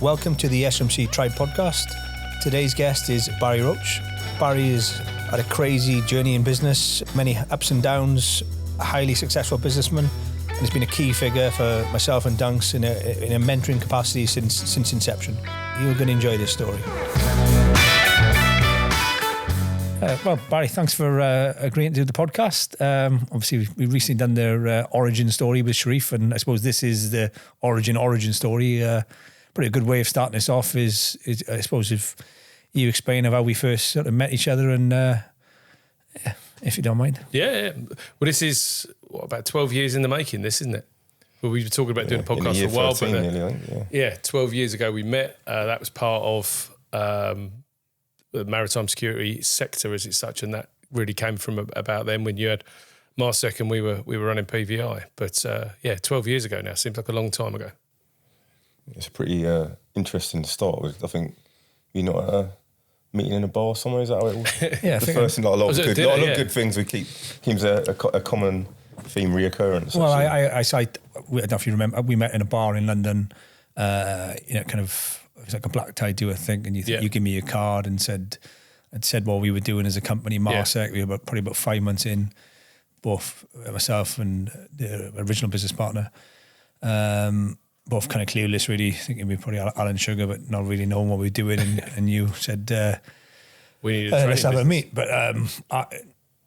Welcome to the SMC Tribe podcast. Today's guest is Barry Roche. Barry has had a crazy journey in business, many ups and downs, a highly successful businessman, and has been a key figure for myself and Dunks in a mentoring capacity since inception. You're going to enjoy this story. Well, Barry, thanks for agreeing to do the podcast. Obviously, we've recently done their origin story with Sharif, and I suppose this is the origin story. Probably a good way of starting this off is I suppose if you explain how we first sort of met each other, and if you don't mind. Yeah. Well, this is about 12 years in the making, this, isn't it? Well, we were talking about doing a podcast for a while, 13, but nearly, yeah, 12 years ago we met. That was part of the maritime security sector as it's such, and that really came from about then when you had Marsec and we were running PVI. But 12 years ago now, seems like a long time ago. It's a pretty interesting start. I think you're not at a meeting in a bar somewhere. Is that how it was? Yeah, the first thing, a lot of good things we keeps a common theme reoccurrence. Well, I don't know if you remember, we met in a bar in London. Kind of it was like a black tie do, I think, and you give me your card and said what we were doing as a company, Marsec. We were probably about 5 months in, both myself and the original business partner. Both kind of clueless, really, thinking we were probably Alan Sugar, but not really knowing what we were doing. And you said, we needed a let's have a meet. But I'd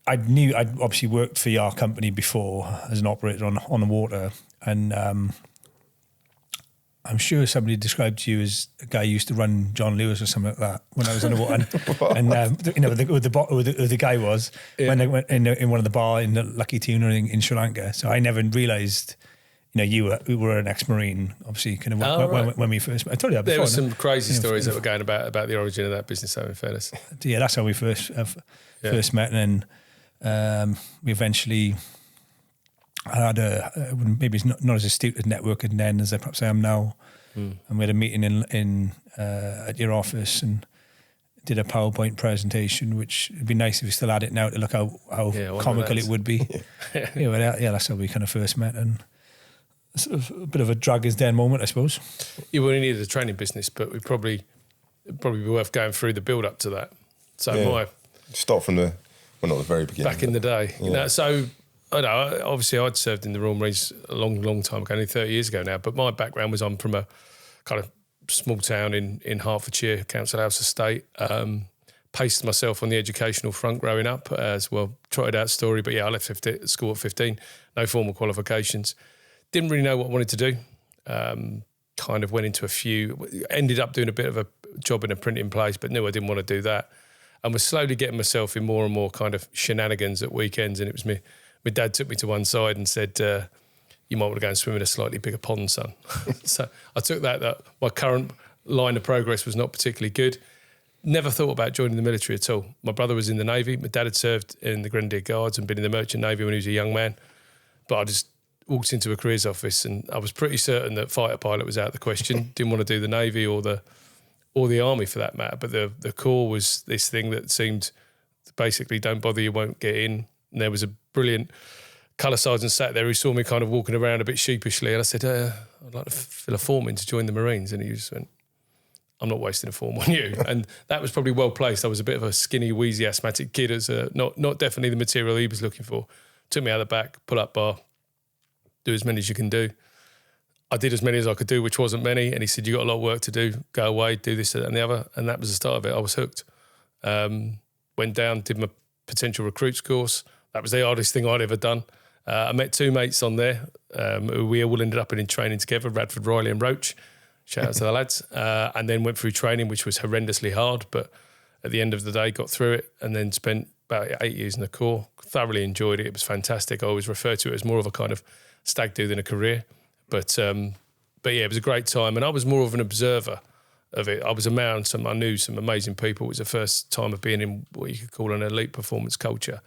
obviously worked for your company before as an operator on the water. And I'm sure somebody described you as a guy who used to run John Lewis or something like that when I was on the water. Who the guy was when they went in one of the bar in the Lucky Tuna in Sri Lanka. So I never realised... you were an ex-Marine, obviously, kind of when we first met. I told you that before. There were some crazy stories that were going about the origin of that business, though, in fairness. Yeah, that's how we first met. And then we eventually had maybe it's not as astute a networking then as I perhaps I am now. And we had a meeting in at your office and did a PowerPoint presentation, which would be nice if we still had it now to look how comical it would be. That's how we kind of first met. And sort of a bit of a drag is den moment, I suppose. You only needed a training business, but it'd probably be worth going through the build up to that. So start from not the very beginning. Back in the day. Yeah. So I know, obviously I'd served in the Royal Marines a long time ago, only 30 years ago now, but my background was I'm from a kind of small town in Hertfordshire, Council House Estate. Paced myself on the educational front growing up as well, trotted out story, but I left school at 15, no formal qualifications. Didn't really know what I wanted to do. Kind of went into ended up doing a bit of a job in a printing place, but knew I didn't want to do that. And was slowly getting myself in more and more kind of shenanigans at weekends. And it was my dad took me to one side and said, you might want to go and swim in a slightly bigger pond, son. So I took that my current line of progress was not particularly good. Never thought about joining the military at all. My brother was in the Navy. My dad had served in the Grenadier Guards and been in the Merchant Navy when he was a young man. But I just walked into a careers office and I was pretty certain that fighter pilot was out of the question. Didn't want to do the Navy or the Army for that matter. But the Corps was this thing that seemed basically don't bother, you won't get in. And there was a brilliant colour sergeant sat there who saw me kind of walking around a bit sheepishly. And I said, I'd like to fill a form in to join the Marines. And he just went, I'm not wasting a form on you. And that was probably well placed. I was a bit of a skinny, wheezy, asthmatic kid as not definitely the material he was looking for. Took me out the back, pull up bar, do as many as you can do. I did as many as I could do, which wasn't many. And he said, you got a lot of work to do. Go away, do this, that and the other. And that was the start of it. I was hooked. Went down, did my potential recruits course. That was the hardest thing I'd ever done. I met two mates on there who we all ended up in training together, Radford, Riley and Roche. Shout out to the lads. And then went through training, which was horrendously hard. But at the end of the day, got through it and then spent about 8 years in the Corps. Thoroughly enjoyed it. It was fantastic. I always refer to it as more of a kind of stag do than a career. But it was a great time. And I was more of an observer of it. I was around I knew some amazing people. It was the first time of being in what you could call an elite performance culture.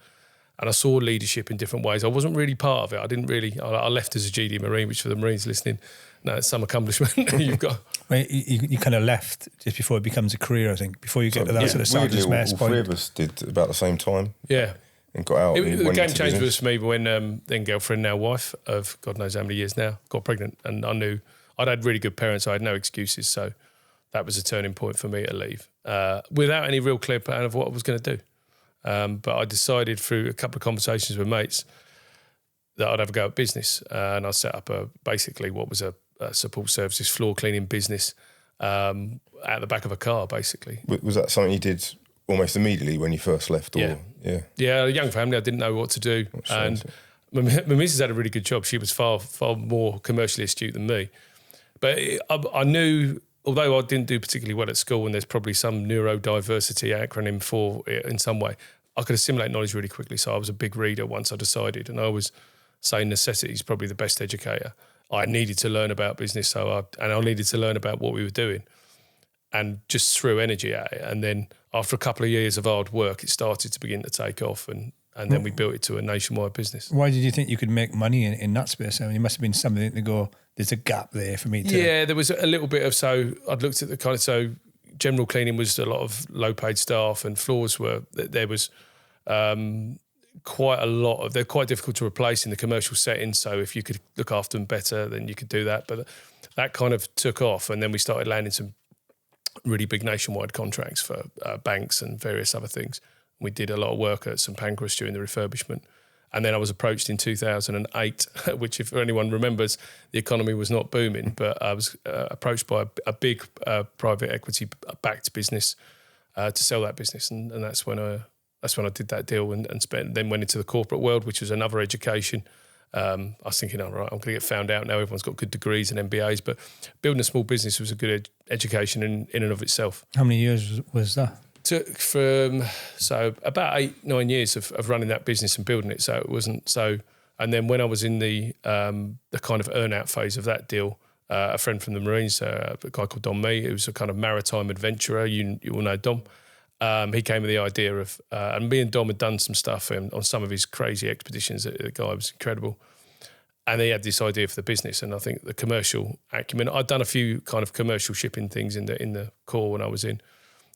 And I saw leadership in different ways. I wasn't really part of it. I left as a GD Marine, which for the Marines listening, no, it's some accomplishment you've got. Well, you kind of left just before it becomes a career, I think, before you get to that sort of sergeant's mess point. All three of us did about the same time. Yeah. And got out. The game changer was for me when then girlfriend, now wife of God knows how many years now, got pregnant. And I knew I'd had really good parents. I had no excuses. So that was a turning point for me to leave, without any real clear plan of what I was going to do. But I decided through a couple of conversations with mates that I'd have a go at business, and I set up basically what was a support services floor cleaning business at the back of a car, basically. Was that something you did almost immediately when you first left? Or, yeah, a young family. I didn't know what to do, and my missus had a really good job. She was far more commercially astute than me, but I knew. Although I didn't do particularly well at school, and there's probably some neurodiversity acronym for it in some way, I could assimilate knowledge really quickly. So I was a big reader once I decided, and I was saying necessity is probably the best educator. I needed to learn about business, I needed to learn about what we were doing, and just threw energy at it. And then after a couple of years of hard work, it started to begin to take off, and then we built it to a nationwide business. Why did you think you could make money in that space? I mean, it must have been something to go, there's a gap there for me to... Yeah, there was a little bit of, so I'd looked at the kind of, so general cleaning was a lot of low paid staff, and floors there was quite a lot of, they're quite difficult to replace in the commercial setting. So if you could look after them better, then you could do that. But that kind of took off, and then we started landing some really big nationwide contracts for banks and various other things. We did a lot of work at St Pancras during the refurbishment. And then I was approached in 2008, which if anyone remembers, the economy was not booming, but I was approached by a big private equity backed business to sell that business. And that's when I did that deal and then went into the corporate world, which was another education. I was thinking, all right, I'm going to get found out now. Everyone's got good degrees and MBAs, but building a small business was a good education in and of itself. How many years was that? Took from about 8-9 years of running that business and building it. So it wasn't so. And then when I was in the kind of earn out phase of that deal, a friend from the Marines, a guy called Dom Mee, who was a kind of maritime adventurer. You all know Dom. He came with the idea of, and me and Dom had done some stuff on some of his crazy expeditions. The guy was incredible. And he had this idea for the business. And I think the commercial acumen, I'd done a few kind of commercial shipping things in the core when I was in.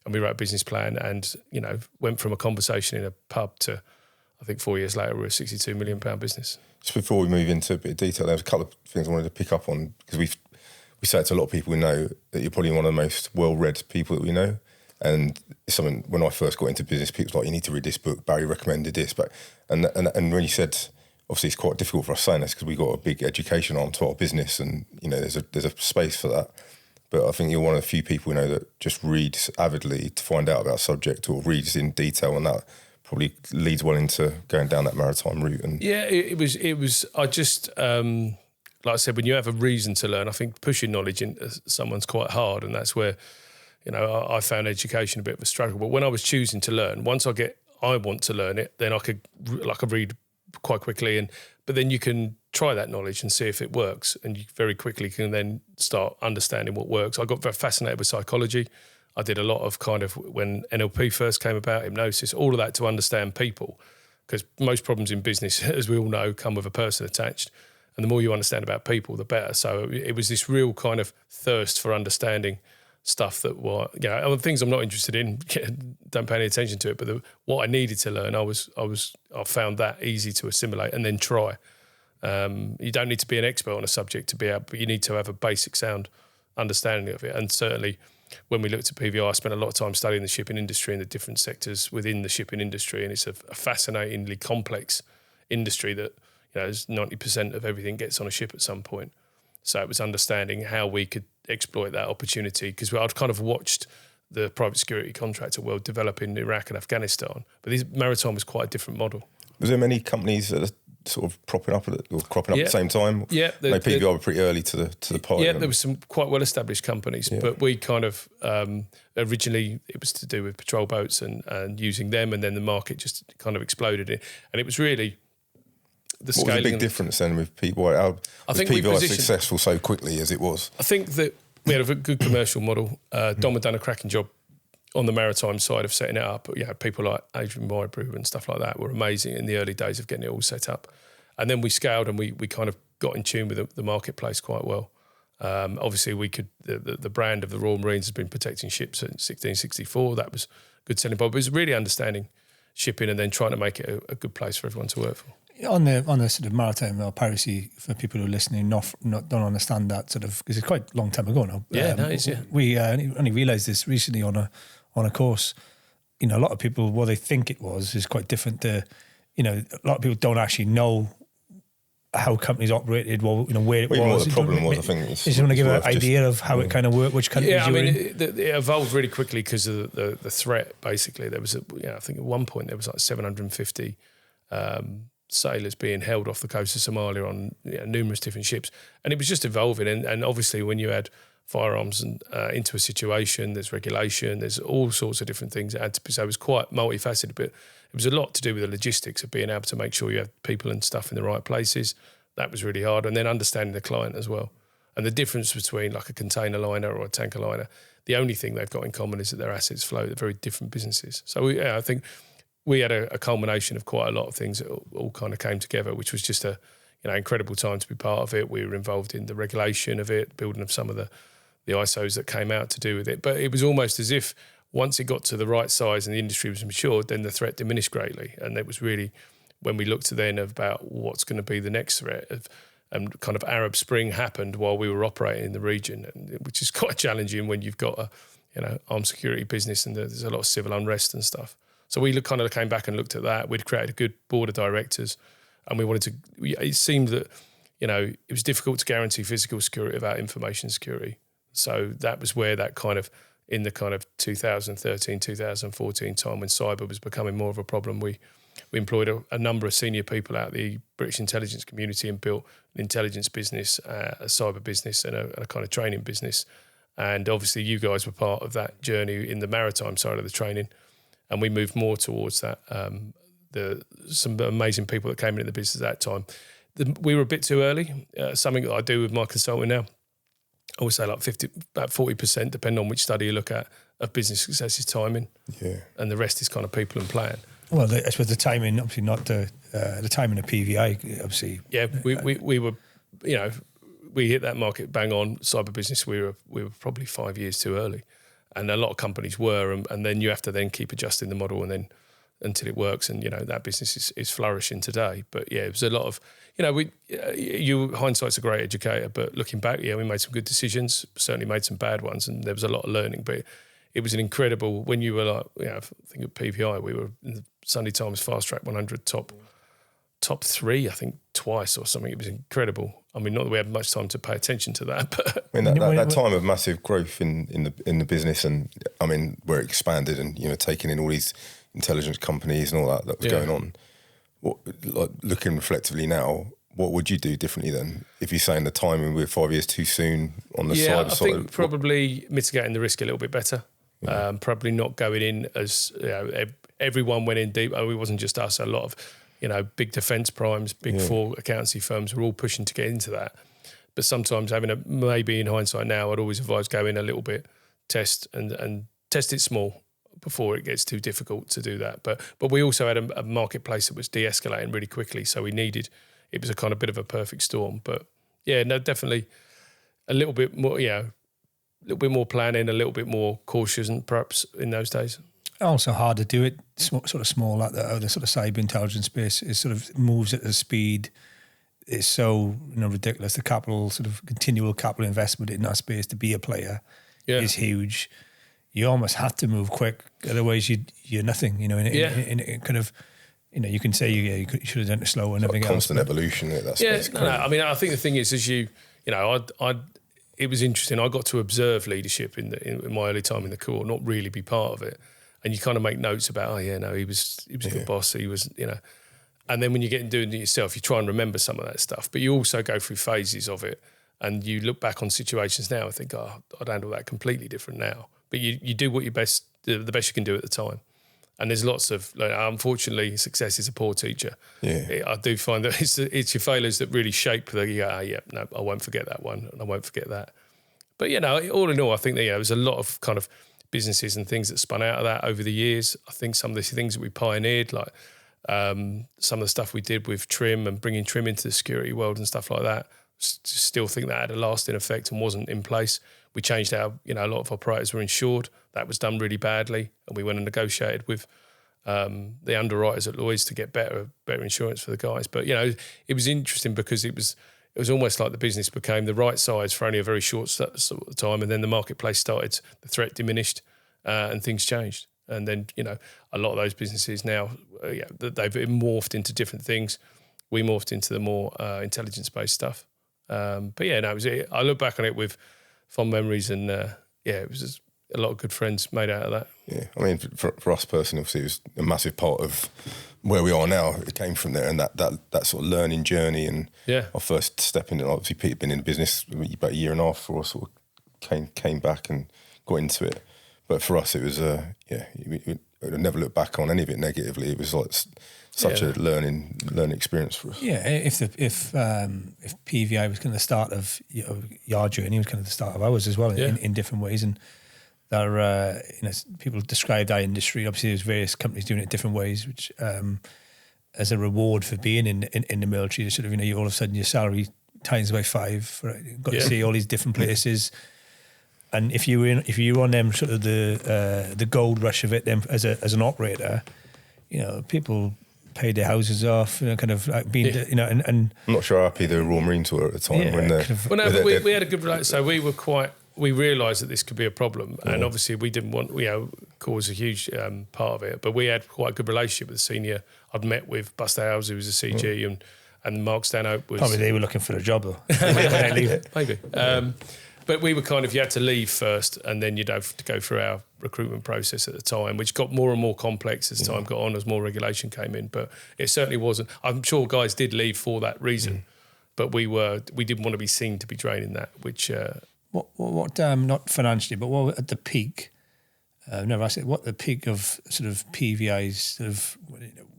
And we wrote a business plan and, went from a conversation in a pub to, I think 4 years later, we're a £62 million business. Just before we move into a bit of detail, there's a couple of things I wanted to pick up on, because we say it to a lot of people we know, that you're probably one of the most well-read people that we know. And it's something, when I first got into business, people were like, you need to read this book, Barry recommended this. And when you said, obviously it's quite difficult for us saying this because we got a big education arm to our business, and, there's a space for that. But I think you're one of the few people that just reads avidly to find out about a subject, or reads in detail, and that probably leads well into going down that maritime route. And yeah, it was. I just like I said, when you have a reason to learn, I think pushing knowledge into someone's quite hard, and that's where I found education a bit of a struggle. But when I was choosing to learn, once I want to learn it, then I could read quite quickly, but then you can try that knowledge and see if it works, and you very quickly can then start understanding what works. I got very fascinated with psychology. I did a lot of kind of, when NLP first came about, hypnosis, all of that to understand people, because most problems in business, as we all know, come with a person attached, and the more you understand about people, the better. So it was this real kind of thirst for understanding stuff that other things I'm not interested in, don't pay any attention to it, but what I needed to learn, I found that easy to assimilate and then try. You don't need to be an expert on a subject to be able, but you need to have a basic sound understanding of it. And certainly when we looked at PVI, I spent a lot of time studying the shipping industry and the different sectors within the shipping industry, and it's a fascinatingly complex industry that 90% of everything gets on a ship at some point. So it was understanding how we could exploit that opportunity, because I'd kind of watched the private security contractor world develop in Iraq and Afghanistan, but maritime was quite a different model. Was there many companies that are sort of cropping up at the same time? Yeah, PVI were pretty early to the party. Yeah, there were some quite well established companies, but we kind of originally it was to do with patrol boats and using them, and then the market just kind of exploded, and it was really. What was the big difference then with PVI? I think PVI successful so quickly as it was. I think that we had a good commercial model. Dom had done a cracking job on the maritime side of setting it up. People like Adrian Mybrew and stuff like that were amazing in the early days of getting it all set up. And then we scaled, and we kind of got in tune with the marketplace quite well. Obviously, we could the brand of the Royal Marines has been protecting ships since 1664. That was a good selling point. But it was really understanding shipping and then trying to make it a good place for everyone to work for. On the sort of maritime or piracy, for people who are listening, don't understand that sort of, because it's quite a long time ago now. Yeah, no, it's, yeah. We only realised this recently on a course. You know, a lot of people, what they think it was is quite different to, you know, a lot of people don't actually know how companies operated, well, you know, where it was. What the problem was, I think. You just want to give an idea of how it kind of worked, which countries Yeah, I mean, in. it evolved really quickly because of the threat. Basically, there was, I think at one point there was like 750 sailors being held off the coast of Somalia on numerous different ships, and it was just evolving. And obviously, when you add firearms and into a situation, there's regulation, there's all sorts of different things that had to be. So it was quite multifaceted, but it was a lot to do with the logistics of being able to make sure you have people and stuff in the right places. That was really hard. And then understanding the client as well. And the difference between like a container liner or a tanker liner, the only thing they've got in common is that their assets flow. They're very different businesses. So I think we had a culmination of quite a lot of things that all kind of came together, which was just a incredible time to be part of it. We were involved in the regulation of it, building of some of the ISOs that came out to do with it. But it was almost as if once it got to the right size and the industry was matured, then the threat diminished greatly. And it was really when we looked then about what's going to be the next threat and kind of Arab Spring happened while we were operating in the region, which is quite challenging when you've got a armed security business and there's a lot of civil unrest and stuff. So we kind of came back and looked at that. We'd created a good board of directors, and we wanted to. It seemed that it was difficult to guarantee physical security without information security. So that was where that kind of in the kind of 2013, 2014 time when cyber was becoming more of a problem, we employed a number of senior people out of the British intelligence community and built an intelligence business, a cyber business, and a kind of training business. And obviously, you guys were part of that journey in the maritime side of the training. And we moved more towards that. Some amazing people that came into the business at that time. We were a bit too early. Something that I do with my consulting now, I would say like about 40%, depending on which study you look at, of business success is timing. Yeah. And the rest is kind of people and plan. Well, I suppose the timing, obviously not the timing of PVI, obviously. Yeah, we were, we hit that market bang on. Cyber business, we were probably 5 years too early. And a lot of companies were, and then you have to then keep adjusting the model and then until it works. And, that business is flourishing today. But yeah, it was a lot of, hindsight's a great educator, but looking back, we made some good decisions, certainly made some bad ones, and there was a lot of learning. But it was an incredible, when you were like, I think at PVI, we were in the Sunday Times Fast Track 100 top 3, I think twice or something. It was incredible. I mean, not that we had much time to pay attention to that, but I mean that time of massive growth in the business, and I mean where it expanded and taking in all these intelligence companies and all that was going on. Looking reflectively now, what would you do differently then? If you're saying the timing we're 5 years too soon on the side? I think probably mitigating the risk a little bit better. Yeah. Probably not going in as everyone went in deep. It wasn't just us. A lot of big defence primes, big four accountancy firms were all pushing to get into that. But sometimes maybe in hindsight now, I'd always advise go in a little bit, test and test it small before it gets too difficult to do that. But we also had a marketplace that was de-escalating really quickly. So it was a kind of bit of a perfect storm. But yeah, no, definitely a little bit more, a little bit more planning, a little bit more cautious and perhaps in those days. Also hard to do it, sort of small, like the sort of cyber intelligence space. It sort of moves at a speed. It's so ridiculous. The continual capital investment in that space to be a player is huge. You almost have to move quick, otherwise you're nothing. You can say you should have done it slow and everything else. Constant evolution. That space. No. I mean, I think the thing is, it was interesting. I got to observe leadership in my early time in the Corps, not really be part of it. And you kind of make notes about, he was a good boss. He was, and then when you get into doing it yourself, you try and remember some of that stuff. But you also go through phases of it, and you look back on situations now and think, I'd handle that completely different now. But you do what the best you can do at the time. And there's lots of, unfortunately, success is a poor teacher. Yeah. I do find that it's your failures that really shape I won't forget that one, and I won't forget that. But all in all, I think that there was a lot of kind of businesses and things that spun out of that over the years. I think some of the things that we pioneered, like some of the stuff we did with trim and bringing trim into the security world and stuff like that, still think that had a lasting effect and wasn't in place. We changed how a lot of operators were insured. That was done really badly, and we went and negotiated with the underwriters at Lloyd's to get better insurance for the guys. But it was interesting because it was almost like the business became the right size for only a very short sort of time, and then the marketplace started, the threat diminished, and things changed. And then a lot of those businesses now they've morphed into different things. We morphed into the more intelligence-based stuff. But I look back on it with fond memories, and it was just a lot of good friends made out of that. Yeah, I mean, for us personally, obviously, it was a massive part of where we are now. It came from there, and that sort of learning journey, and our first step in it. Obviously, Peter had been in the business about a year and a half before I sort of came back and got into it. But for us, it was we would never look back on any of it negatively. It was like such a learning experience for us. Yeah, if PVI was kind of the start of your journey, was kind of the start of ours as well in different ways, and there people described our industry. Obviously, there's various companies doing it different ways, which as a reward for being in the military, sort of you all of a sudden your salary times by 5. Right? Got to see all these different places. And if you were on them sort of the gold rush of it, then as an operator, people paid their houses off, kind of like being, and I'm not sure how happy the Royal Marines were at the time when they. We had a good relationship. So we realised that this could be a problem, and obviously we didn't want cause a huge part of it, but we had quite a good relationship with the senior. I'd met with Buster Howes, who was a CG, and Mark Stanhope was probably they were looking for a job though. Maybe. But we were kind of, you had to leave first, and then you'd have to go through our recruitment process at the time, which got more and more complex as time got on, as more regulation came in. But it certainly wasn't. I'm sure guys did leave for that reason, but we didn't want to be seen to be draining that. Which what not financially, but what at the peak? I've never asked it. What the peak of sort of PVI's sort of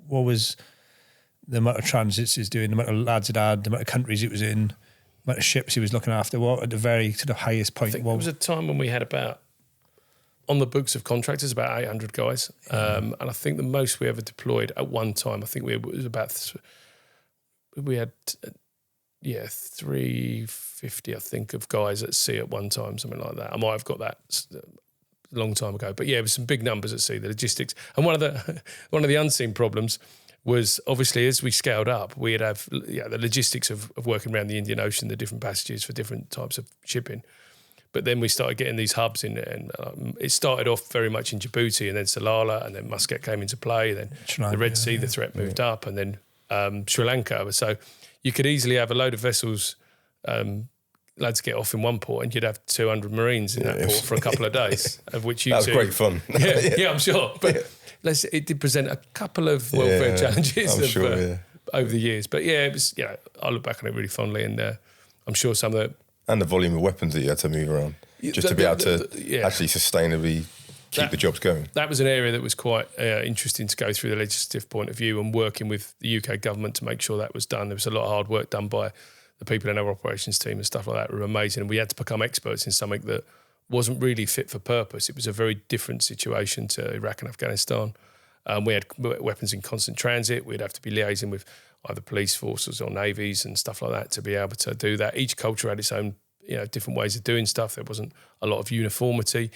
what was the amount of transits it was doing, the amount of lads it had, the amount of countries it was in, amount of ships he was looking after. What at the very sort of highest point? I think there was a time when we had about, on the books of contractors, about 800 guys. And I think the most we ever deployed at one time, I think we had 350, I think, of guys at sea at one time, something like that. I might have got that a long time ago. But yeah, it was some big numbers at sea, the logistics. And one of the unseen problems was obviously as we scaled up, we'd have the logistics of working around the Indian Ocean, the different passages for different types of shipping. But then we started getting these hubs in, and it started off very much in Djibouti, and then Salalah, and then Muscat came into play, then the Red Sea, the threat moved up, and then Sri Lanka. So you could easily have a load of vessels, lads get off in one port, and you'd have 200 Marines in that port for a couple of days, of which you that was great fun. Yeah, I'm sure. But it did present a couple of welfare challenges over the years. But yeah, it was. I look back on it really fondly, and I'm sure some of the and the volume of weapons that you had to move around just to be able to actually sustainably keep the jobs going. That was an area that was quite interesting to go through the legislative point of view, and working with the UK government to make sure that was done. There was a lot of hard work done by the people in our operations team and stuff like that. Were amazing, and we had to become experts in something that wasn't really fit for purpose. It was a very different situation to Iraq and Afghanistan. We had weapons in constant transit. We'd have to be liaising with either police forces or navies and stuff like that to be able to do that. Each culture had its own, different ways of doing stuff. There wasn't a lot of uniformity.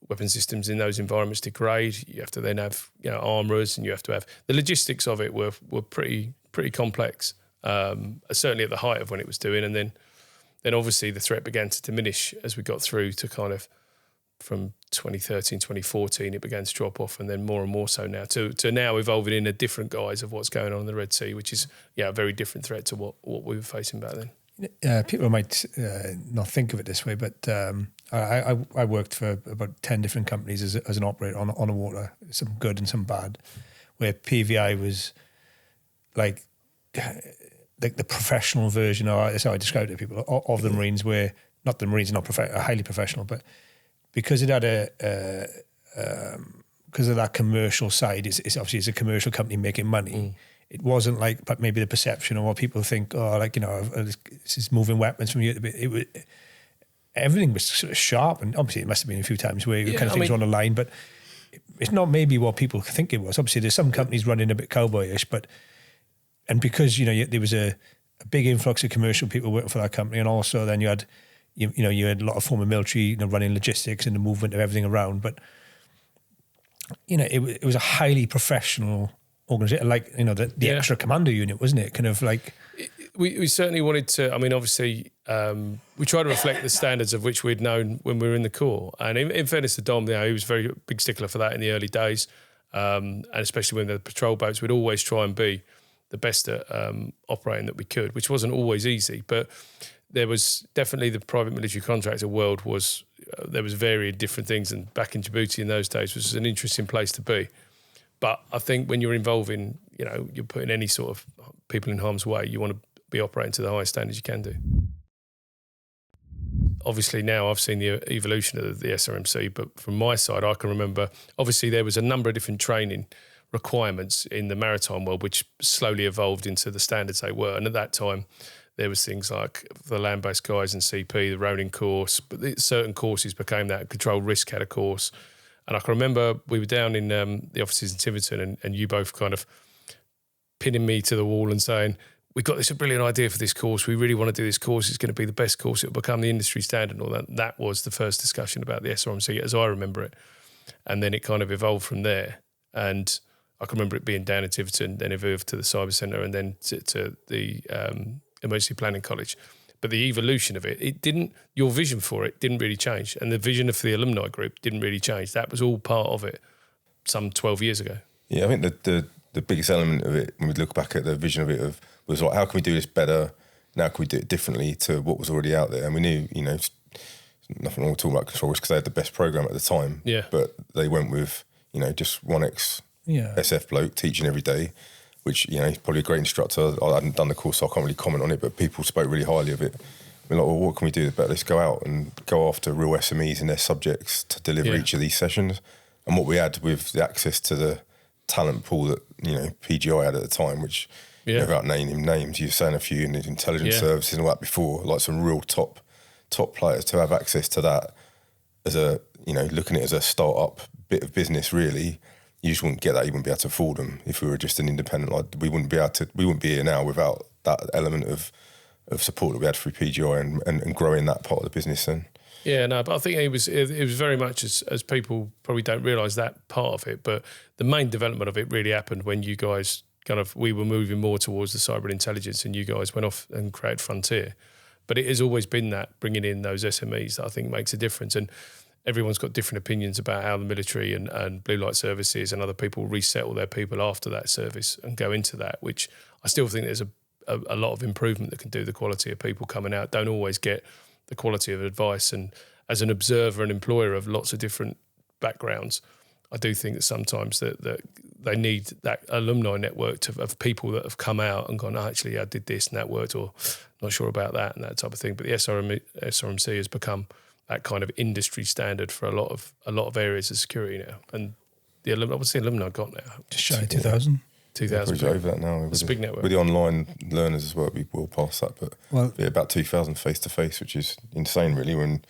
Weapon systems in those environments degrade. You have to then have, armourers, and you have to have the logistics of it were pretty complex. Certainly at the height of when it was doing, and then obviously the threat began to diminish as we got through to kind of from 2013, 2014, it began to drop off, and then more and more so now to now evolving in a different guise of what's going on in the Red Sea, which is a very different threat to what we were facing back then. People might not think of it this way, but I worked for about 10 different companies as an operator on the water, some good and some bad, where PVI was like the professional version, or that's how I described it to people, of the Marines, where not the Marines are not highly professional, but because it had because of that commercial side, it's obviously it's a commercial company making money. It wasn't like, but maybe the perception or what people think, this is moving weapons from here to bit. Everything was sort of sharp, and obviously it must have been a few times where things were on the line, but it's not maybe what people think it was. Obviously, there's some companies running a bit cowboyish, and because there was a big influx of commercial people working for that company, and also then you had you had a lot of former military running logistics and the movement of everything around. But it was a highly professional organisation, like, the extra commando unit, wasn't it? Kind of like... We certainly wanted to, I mean, obviously, we try to reflect the standards of which we'd known when we were in the Corps. And in fairness to Dom, he was a very big stickler for that in the early days. And especially when the patrol boats, we'd always try and be the best at operating that we could, which wasn't always easy. But there was definitely the private military contractor world was, there was varied different things. And back in Djibouti in those days was an interesting place to be. But I think when you're involving, you're putting any sort of people in harm's way, you want to be operating to the highest standards you can do. Obviously now I've seen the evolution of the SRMC, but from my side, I can remember, obviously there was a number of different training requirements in the maritime world, which slowly evolved into the standards they were. And at that time, there was things like the land-based guys in CP, the rowing course, but certain courses became that. Control risk had a course. And I can remember we were down in the offices in Tiverton and you both kind of pinning me to the wall and saying, we've got this brilliant idea for this course. We really want to do this course. It's going to be the best course. It will become the industry standard and all that. That was the first discussion about the SRMC as I remember it. And then it kind of evolved from there. And I can remember it being down in Tiverton, then evolved to the Cyber Centre and then to the Emergency Planning College. But the evolution of it didn't, your vision for it didn't really change. And the vision of the alumni group didn't really change. That was all part of it some 12 years ago. Yeah, I think the biggest element of it, when we look back at the vision of it, was like, how can we do this better? Now can we do it differently to what was already out there? And we knew, nothing wrong with talking about control risk because they had the best program at the time. Yeah. But they went with, just one SF bloke teaching every day, which, he's probably a great instructor. I hadn't done the course, so I can't really comment on it, but people spoke really highly of it. We're like, well, what can we do better? Let's go out and go after real SMEs in their subjects to deliver each of these sessions. And what we had with the access to the talent pool that, PGI had at the time, which... without naming names, you're saying a few in the intelligence services and all that before, like some real top players, to have access to that as a, looking at it as a start-up bit of business, really, you just wouldn't get that. You wouldn't be able to afford them if we were just an independent. Like, we wouldn't be here now without that element of support that we had through PGI and growing that part of the business then. Yeah, no, but I think it was very much as people probably don't realise that part of it, but the main development of it really happened when you guys we were moving more towards the cyber intelligence and you guys went off and created Frontier. But it has always been that, bringing in those SMEs that I think makes a difference. And everyone's got different opinions about how the military and blue light services and other people resettle their people after that service and go into that, which I still think there's a lot of improvement that can do the quality of people coming out. Don't always get the quality of advice. And as an observer and employer of lots of different backgrounds, I do think that sometimes that they need that alumni network of people that have come out and gone, actually, I did this and that worked, or not sure about that and that type of thing. But the SRMC has become that kind of industry standard for a lot of areas of security now. And what's the alumni got now? Just shy of 2,000. 2,000. We're over that now. It's a big network. With the online learners as well, we will pass that. But about 2,000 face-to-face, which is insane, really, when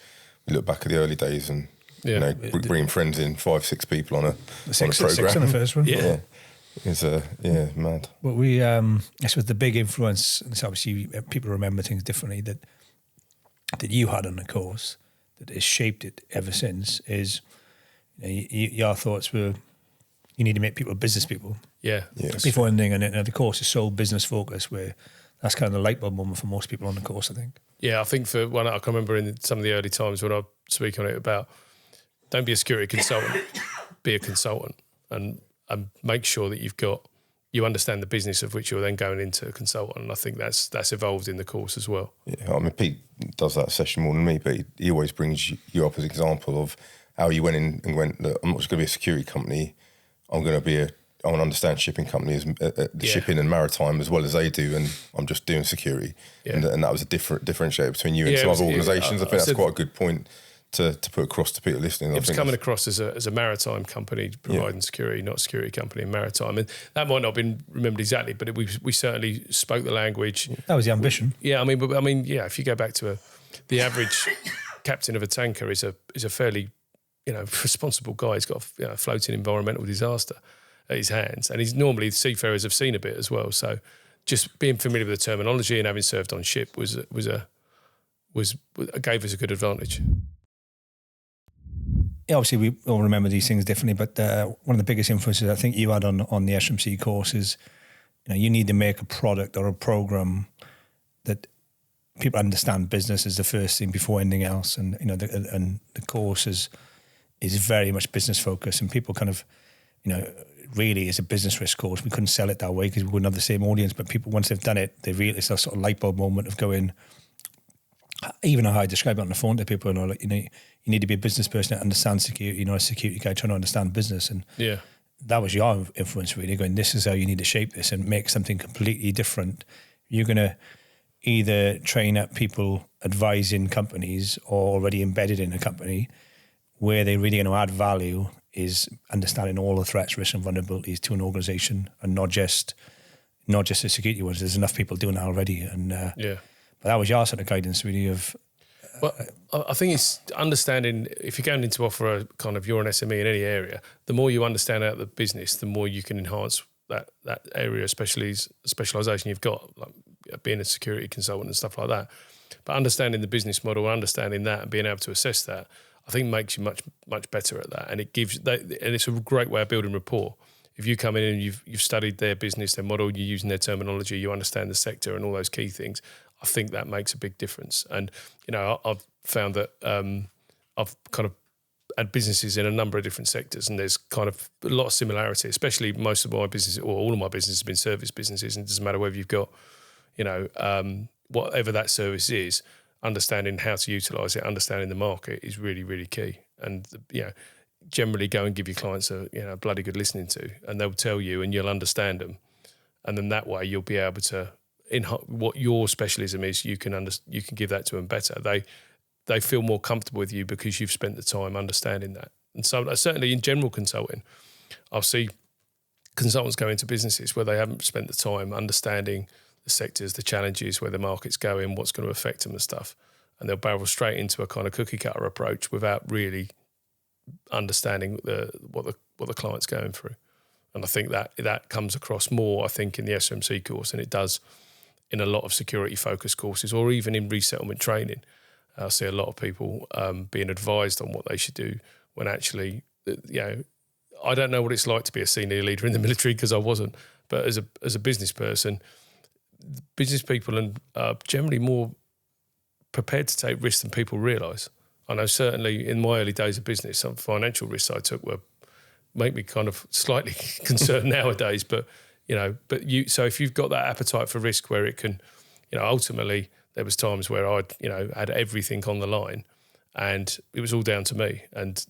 we look back at the early days and bringing friends in, 5-6 people on a program. 6 on the first one. Yeah. It's mad. But we, this was the big influence, and it's obviously people remember things differently, that you had on the course, that has shaped it ever since, is your thoughts were, you need to make people business people. Yeah. Before anything, and the course is so business focused, where that's kind of the light bulb moment for most people on the course, I think. Yeah, I think for one, I can remember in some of the early times when I speak on it about, don't be a security consultant, be a consultant, and make sure that you understand the business of which you're then going into a consultant. And I think that's evolved in the course as well. Yeah, I mean, Pete does that session more than me, but he always brings you up as an example of how you went in and went, look, I'm not just going to be a security company, I want to understand shipping companies, shipping and maritime as well as they do, and I'm just doing security. Yeah. And that was a differentiator between you and some other organisations. I think that's quite a good point to put across to people listening. It was coming across as a maritime company providing security, not a security company in maritime. And that might not have been remembered exactly, but we certainly spoke the language. That was the ambition. If you go back to the average captain of a tanker is a fairly responsible guy. He's got a floating environmental disaster at his hands, and he's normally seafarers have seen a bit as well. So just being familiar with the terminology and having served on ship gave us a good advantage. obviously we all remember these things differently, but one of the biggest influences I think you had on the SRMC course is, you need to make a product or a program that people understand business is the first thing before anything else. And, the course is very much business focused, and people kind of, really is a business risk course. We couldn't sell it that way because we wouldn't have the same audience, but people, once they've done it, it's a sort of light bulb moment of going, even how I describe it on the phone to people, you need to be a business person that understands security, a security guy trying to understand business. And that was your influence, really, going, this is how you need to shape this and make something completely different. You're going to either train up people advising companies or already embedded in a company. Where they're really going to add value is understanding all the threats, risks and vulnerabilities to an organization, and not just the security ones. There's enough people doing that already. And but that was your sort of guidance, really, of... Well, I think it's understanding, if you're going in to offer a kind of, you're an SME in any area, the more you understand out of the business, the more you can enhance that area, specialisation you've got, like being a security consultant and stuff like that. But understanding the business model, understanding that and being able to assess that, I think makes you much, much better at that. And it gives that, and it's a great way of building rapport. If you come in and you've studied their business, their model, you're using their terminology, you understand the sector and all those key things, I think that makes a big difference. And, I've found that I've kind of had businesses in a number of different sectors, and there's kind of a lot of similarity, especially most of my business, or all of my business has been service businesses, and it doesn't matter whether you've got, whatever that service is, understanding how to utilise it, understanding the market is really, really key. And, generally go and give your clients a bloody good listening to, and they'll tell you and you'll understand them. And then that way you'll be able to, in what your specialism is, you can give that to them better. They feel more comfortable with you because you've spent the time understanding that. And so certainly in general consulting, I'll see consultants go into businesses where they haven't spent the time understanding the sectors, the challenges, where the market's going, what's going to affect them and stuff. And they'll barrel straight into a kind of cookie cutter approach without really understanding what the client's going through. And I think that comes across more, I think, in the SRMC course than it does in a lot of security focused courses, or even in resettlement training. I see a lot of people being advised on what they should do when actually, I don't know what it's like to be a senior leader in the military because I wasn't, but as a business person, business people are generally more prepared to take risks than people realise. I know certainly in my early days of business, some financial risks I took make me kind of slightly concerned nowadays. But so if you've got that appetite for risk where it can, ultimately there was times where I'd had everything on the line, and it was all down to me. And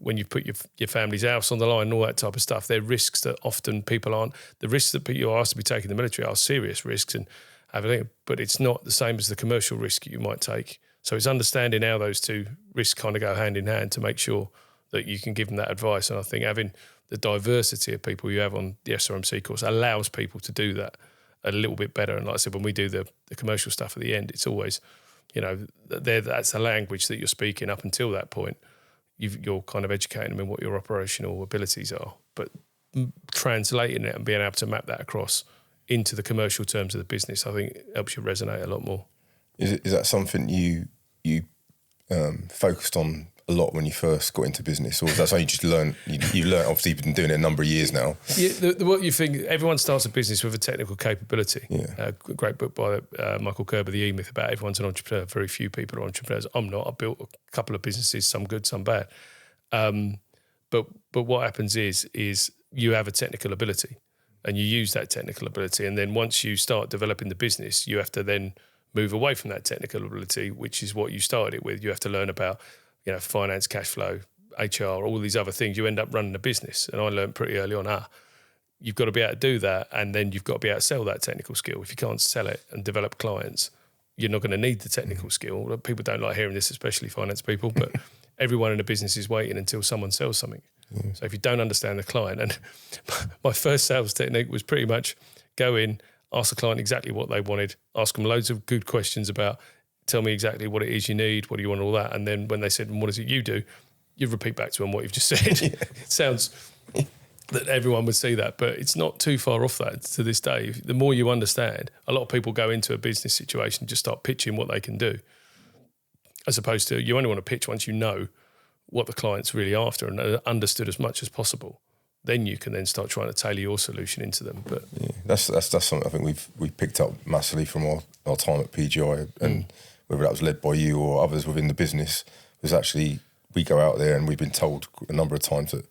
when you put your family's house on the line and all that type of stuff, they're risks that often people aren't. The risks that you are asked to be taking in the military are serious risks and everything, but it's not the same as the commercial risk you might take. So it's understanding how those two risks kind of go hand in hand to make sure that you can give them that advice. And I think having the diversity of people you have on the SRMC course allows people to do that a little bit better. And like I said, when we do the commercial stuff at the end, it's always, that's the language that you're speaking up until that point. You're kind of educating them in what your operational abilities are, but translating it and being able to map that across into the commercial terms of the business, I think helps you resonate a lot more. Is that something you focused on a lot when you first got into business, or is that something you just learned? You learned, obviously, you've been doing it a number of years now. Yeah, what you think? Everyone starts a business with a technical capability. Yeah. A great book by Michael Kerber, The E-Myth, about everyone's an entrepreneur. Very few people are entrepreneurs. I'm not. I built a couple of businesses, some good, some bad. But what happens is you have a technical ability, and you use that technical ability, and then once you start developing the business, you have to then move away from that technical ability, which is what you started it with. You have to learn about, finance, cash flow, HR, all these other things. You end up running a business. And I learned pretty early on, you've got to be able to do that, and then you've got to be able to sell that technical skill. If you can't sell it and develop clients, you're not going to need the technical skill. People don't like hearing this, especially finance people, but everyone in a business is waiting until someone sells something. Yeah. So if you don't understand the client, and my first sales technique was pretty much go in, ask the client exactly what they wanted, ask them loads of good questions about, tell me exactly what it is you need, what do you want, all that. And then when they said, what is it you do? You repeat back to them what you've just said. Yeah. It sounds that everyone would see that, but it's not too far off that to this day. The more you understand, a lot of people go into a business situation and just start pitching what they can do, as opposed to you only want to pitch once you know what the client's really after and understood as much as possible, then you can then start trying to tailor your solution into them. But that's something I think we've picked up massively from our time at PGI, and whether that was led by you or others within the business, was actually we go out there and we've been told a number of times that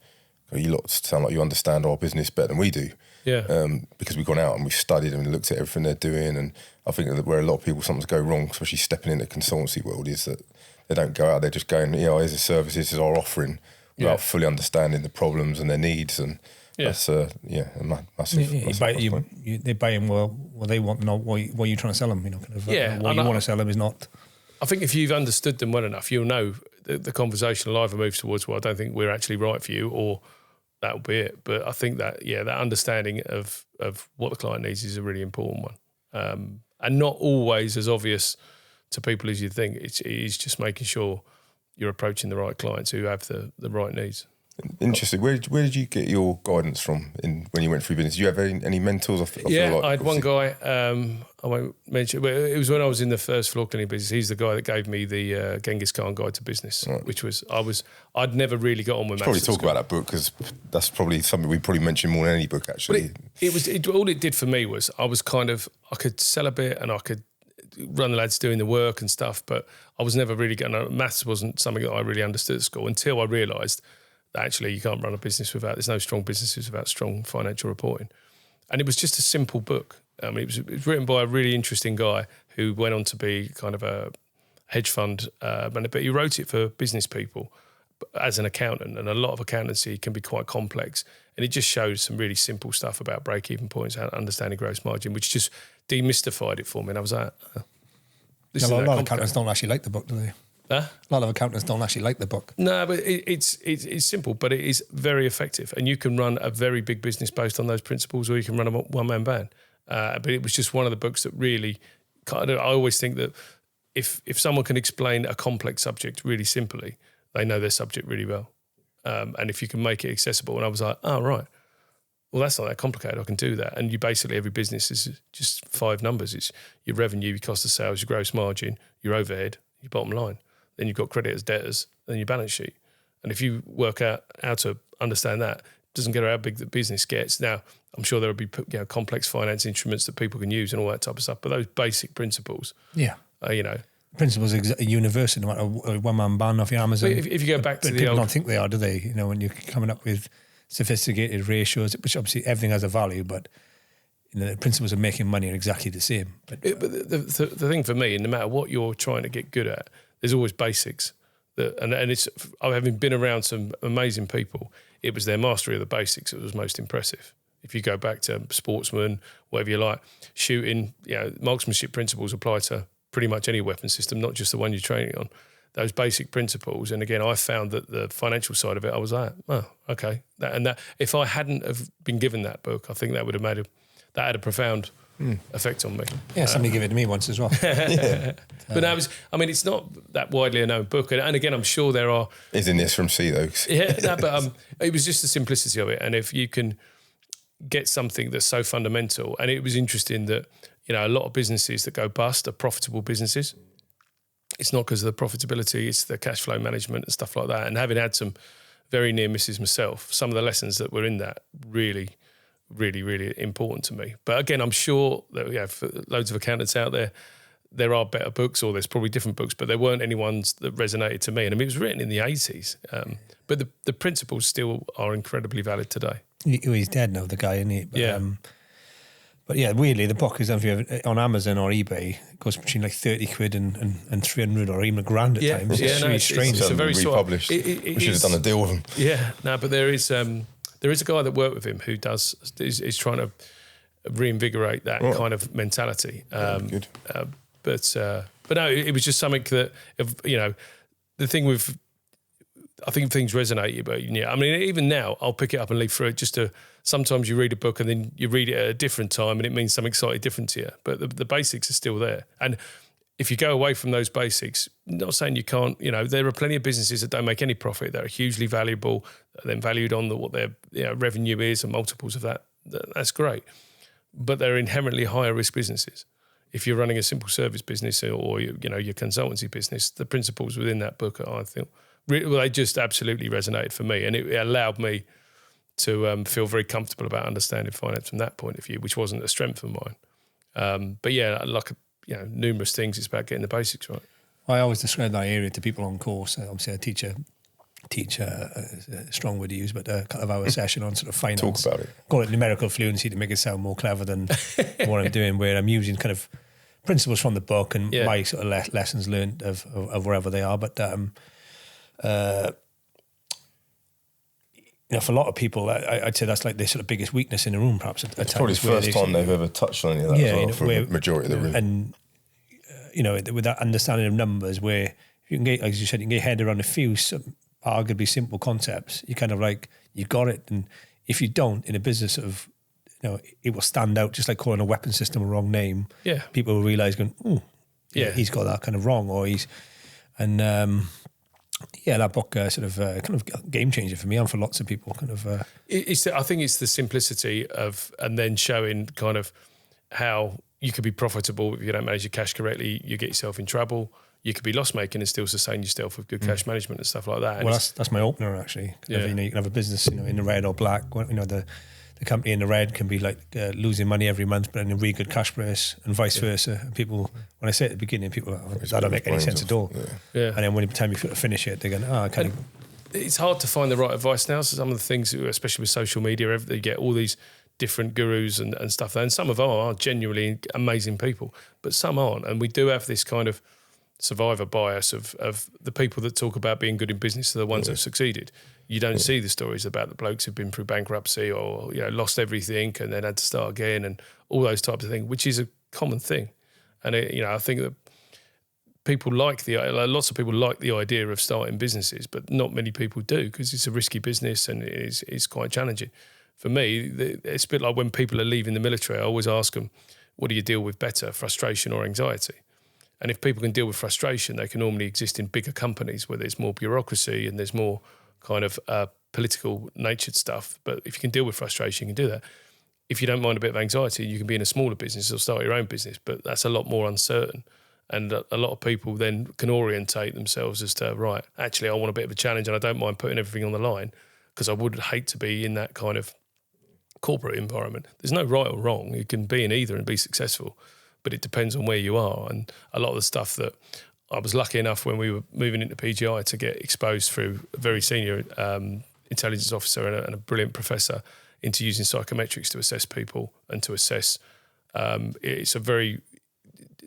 you lot sound like you understand our business better than we do. Yeah. Because we've gone out and we've studied and looked at everything they're doing, and I think that where a lot of people sometimes go wrong, especially stepping into the consultancy world, is that they don't go out there just going, here's a service, this is our offering, without fully understanding the problems and their needs, and that's a massive. They buy them. Well, they want to know what you're trying to sell them. What you want to sell them is not. I think if you've understood them well enough, you'll know the conversation will either move towards, well, I don't think we're actually right for you, or that'll be it. But I think that that understanding of what the client needs is a really important one, and not always as obvious to people as you think. It is just making sure you're approaching the right clients who have the right needs. Interesting. Where did you get your guidance from when you went through business? Do you have any mentors? I had one guy, I won't mention, but it was when I was in the first floor cleaning business. He's the guy that gave me the Genghis Khan Guide to Business, which was, I'd never really got on with maths. Probably talk about that book, because that's probably something we probably mention more than any book, actually. All it did for me was I could sell a bit and I could run the lads doing the work and stuff, but I was never really maths wasn't something that I really understood at school until I realised that actually you can't run a business there's no strong businesses without strong financial reporting. And it was just a simple book. It was written by a really interesting guy who went on to be kind of a hedge fund manager, but he wrote it for business people as an accountant, and a lot of accountancy can be quite complex. And it just showed some really simple stuff about break-even points, understanding gross margin, which just demystified it for me. And I was like, a lot of accountants don't actually like the book, do they? A lot of accountants don't actually like the book. No, but it's simple, but it is very effective. And you can run a very big business based on those principles, or you can run a one-man band. But it was just one of the books that really I always think that if someone can explain a complex subject really simply, they know their subject really well. And if you can make it accessible, and I was like, oh, right. Well, that's not that complicated. I can do that. And every business is just 5 numbers. It's your revenue, your cost of sales, your gross margin, your overhead, your bottom line. Then you've got creditors, debtors, and your balance sheet. And if you work out how to understand that, it doesn't get how big the business gets. Now, I'm sure there will be complex finance instruments that people can use and all that type of stuff. But those basic principles, principles are universal, no matter a one-man band off your Amazon. If you go back to the people don't think they are, do they? When you're coming up with sophisticated ratios, which obviously everything has a value, but the principles of making money are exactly the same. But the thing for me, no matter what you're trying to get good at, there's always basics. And it's, having been around some amazing people, it was their mastery of the basics that was most impressive. If you go back to sportsmen, whatever you like, shooting, marksmanship principles apply to pretty much any weapon system, not just the one you're training on. Those basic principles. And again, I found that the financial side of it, I was like, oh, okay. That if I hadn't have been given that book, I think that would have had a profound effect on me. Yeah, somebody gave it to me once as well. But it's not that widely a known book. And again, I'm sure there are... It's in this from C, though. But it was just the simplicity of it. And if you can get something that's so fundamental, and it was interesting that, a lot of businesses that go bust are profitable businesses. It's not because of the profitability, it's the cash flow management and stuff like that. And having had some very near misses myself, some of the lessons that were in that really, really, really important to me. But again, I'm sure that for loads of accountants out there are better books, or there's probably different books, but there weren't any ones that resonated to me. And it was written in the 80s. But the principles still are incredibly valid today. He's dead now, the guy, isn't he? But weirdly, the book is on Amazon or eBay. It goes between like 30 quid and 300 or even $1,000 at times. It's really strange. It's a very republished. We should have done a deal with him. Yeah, no, but there is a guy that worked with him who is trying to reinvigorate that kind of mentality. Good. But no, it was just something that the thing with. I think things resonate, but even now I'll pick it up and leaf through it. Sometimes you read a book and then you read it at a different time and it means something slightly different to you. But the basics are still there. And if you go away from those basics, not saying you can't, there are plenty of businesses that don't make any profit that are hugely valuable, then valued on what their revenue is and multiples of that. That's great. But they're inherently higher risk businesses. If you're running a simple service business or your consultancy business, the principles within that book are, I think, They just absolutely resonated for me, and it allowed me to feel very comfortable about understanding finance from that point of view, which wasn't a strength of mine. But yeah, like numerous things. It's about getting the basics right. I always describe that area to people on course. Obviously, I teach a strong word to use, but a couple of hour session on sort of finance. Talk about it. Call it numerical fluency to make it sound more clever than what I'm doing, where I'm using kind of principles from the book and my sort of lessons learned of wherever they are. But for a lot of people, I'd say that's like their sort of biggest weakness in the room, perhaps. It's probably the first time they've ever touched on any of that as well, for the majority of the room. And, with that understanding of numbers, where you can get, as you said, you can get your head around a few arguably simple concepts. You kind of like, you got it. And if you don't, in a business of, it will stand out, just like calling a weapon system a wrong name. Yeah. People will realise going, he's got that kind of wrong, or that book kind of game changer for me and for lots of people. I think it's the simplicity of, and then showing kind of how you could be profitable if you don't manage your cash correctly. You get yourself in trouble. You could be loss making and still sustain yourself with good cash management and stuff like that. And well, that's my opener actually. You can have a business, in the red or black. The company in the red can be like losing money every month, but in a really good cash place, and vice versa. And people, when I say at the beginning, people are like, that don't make any sense at all. Yeah. And then when the time you finish it, they're going, It's hard to find the right advice now. So some of the things, especially with social media, you get all these different gurus and stuff. And some of them are genuinely amazing people, but some aren't. And we do have this kind of survivor bias of the people that talk about being good in business are the ones that have succeeded. You don't see the stories about the blokes who've been through bankruptcy or lost everything and then had to start again and all those types of things, which is a common thing. And I think that lots of people like the idea of starting businesses, but not many people do, because it's a risky business and it's quite challenging. For me, it's a bit like when people are leaving the military. I always ask them, what do you deal with better, frustration or anxiety? And if people can deal with frustration, they can normally exist in bigger companies where there's more bureaucracy and there's more kind of political natured stuff. But if you can deal with frustration, you can do that. If you don't mind a bit of anxiety, you can be in a smaller business or start your own business, but that's a lot more uncertain. And a lot of people then can orientate themselves as to, right, actually, I want a bit of a challenge and I don't mind putting everything on the line, because I would hate to be in that kind of corporate environment. There's no right or wrong. You can be in either and be successful, but it depends on where you are. And a lot of the stuff that I was lucky enough when we were moving into PGI to get exposed through a very senior intelligence officer and a brilliant professor into using psychometrics to assess people and to assess. It's a very,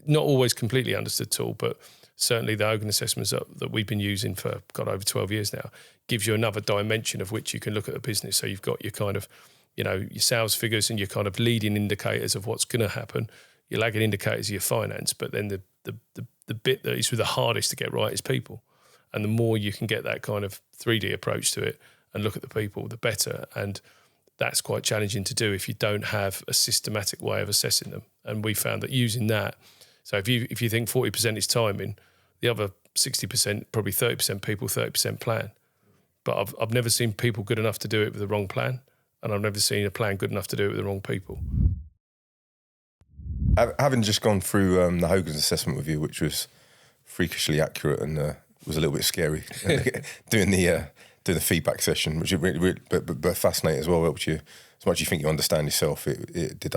not always completely understood tool, but certainly the Hogan assessments that we've been using for, over 12 years now, gives you another dimension of which you can look at a business. So you've got your kind of, your sales figures and your kind of leading indicators of what's going to happen. Your lagging indicators are your finance, but then the bit that is the hardest to get right is people. And the more you can get that kind of 3D approach to it and look at the people, the better. And that's quite challenging to do if you don't have a systematic way of assessing them. And we found that using that, so if you think 40% is timing, the other 60%, probably 30% people, 30% plan. But I've never seen people good enough to do it with the wrong plan, and I've never seen a plan good enough to do it with the wrong people. Having just gone through the Hogan's assessment with you, which was freakishly accurate and was a little bit scary, doing the feedback session, which really but fascinating as well. Which as much as you think you understand yourself, it did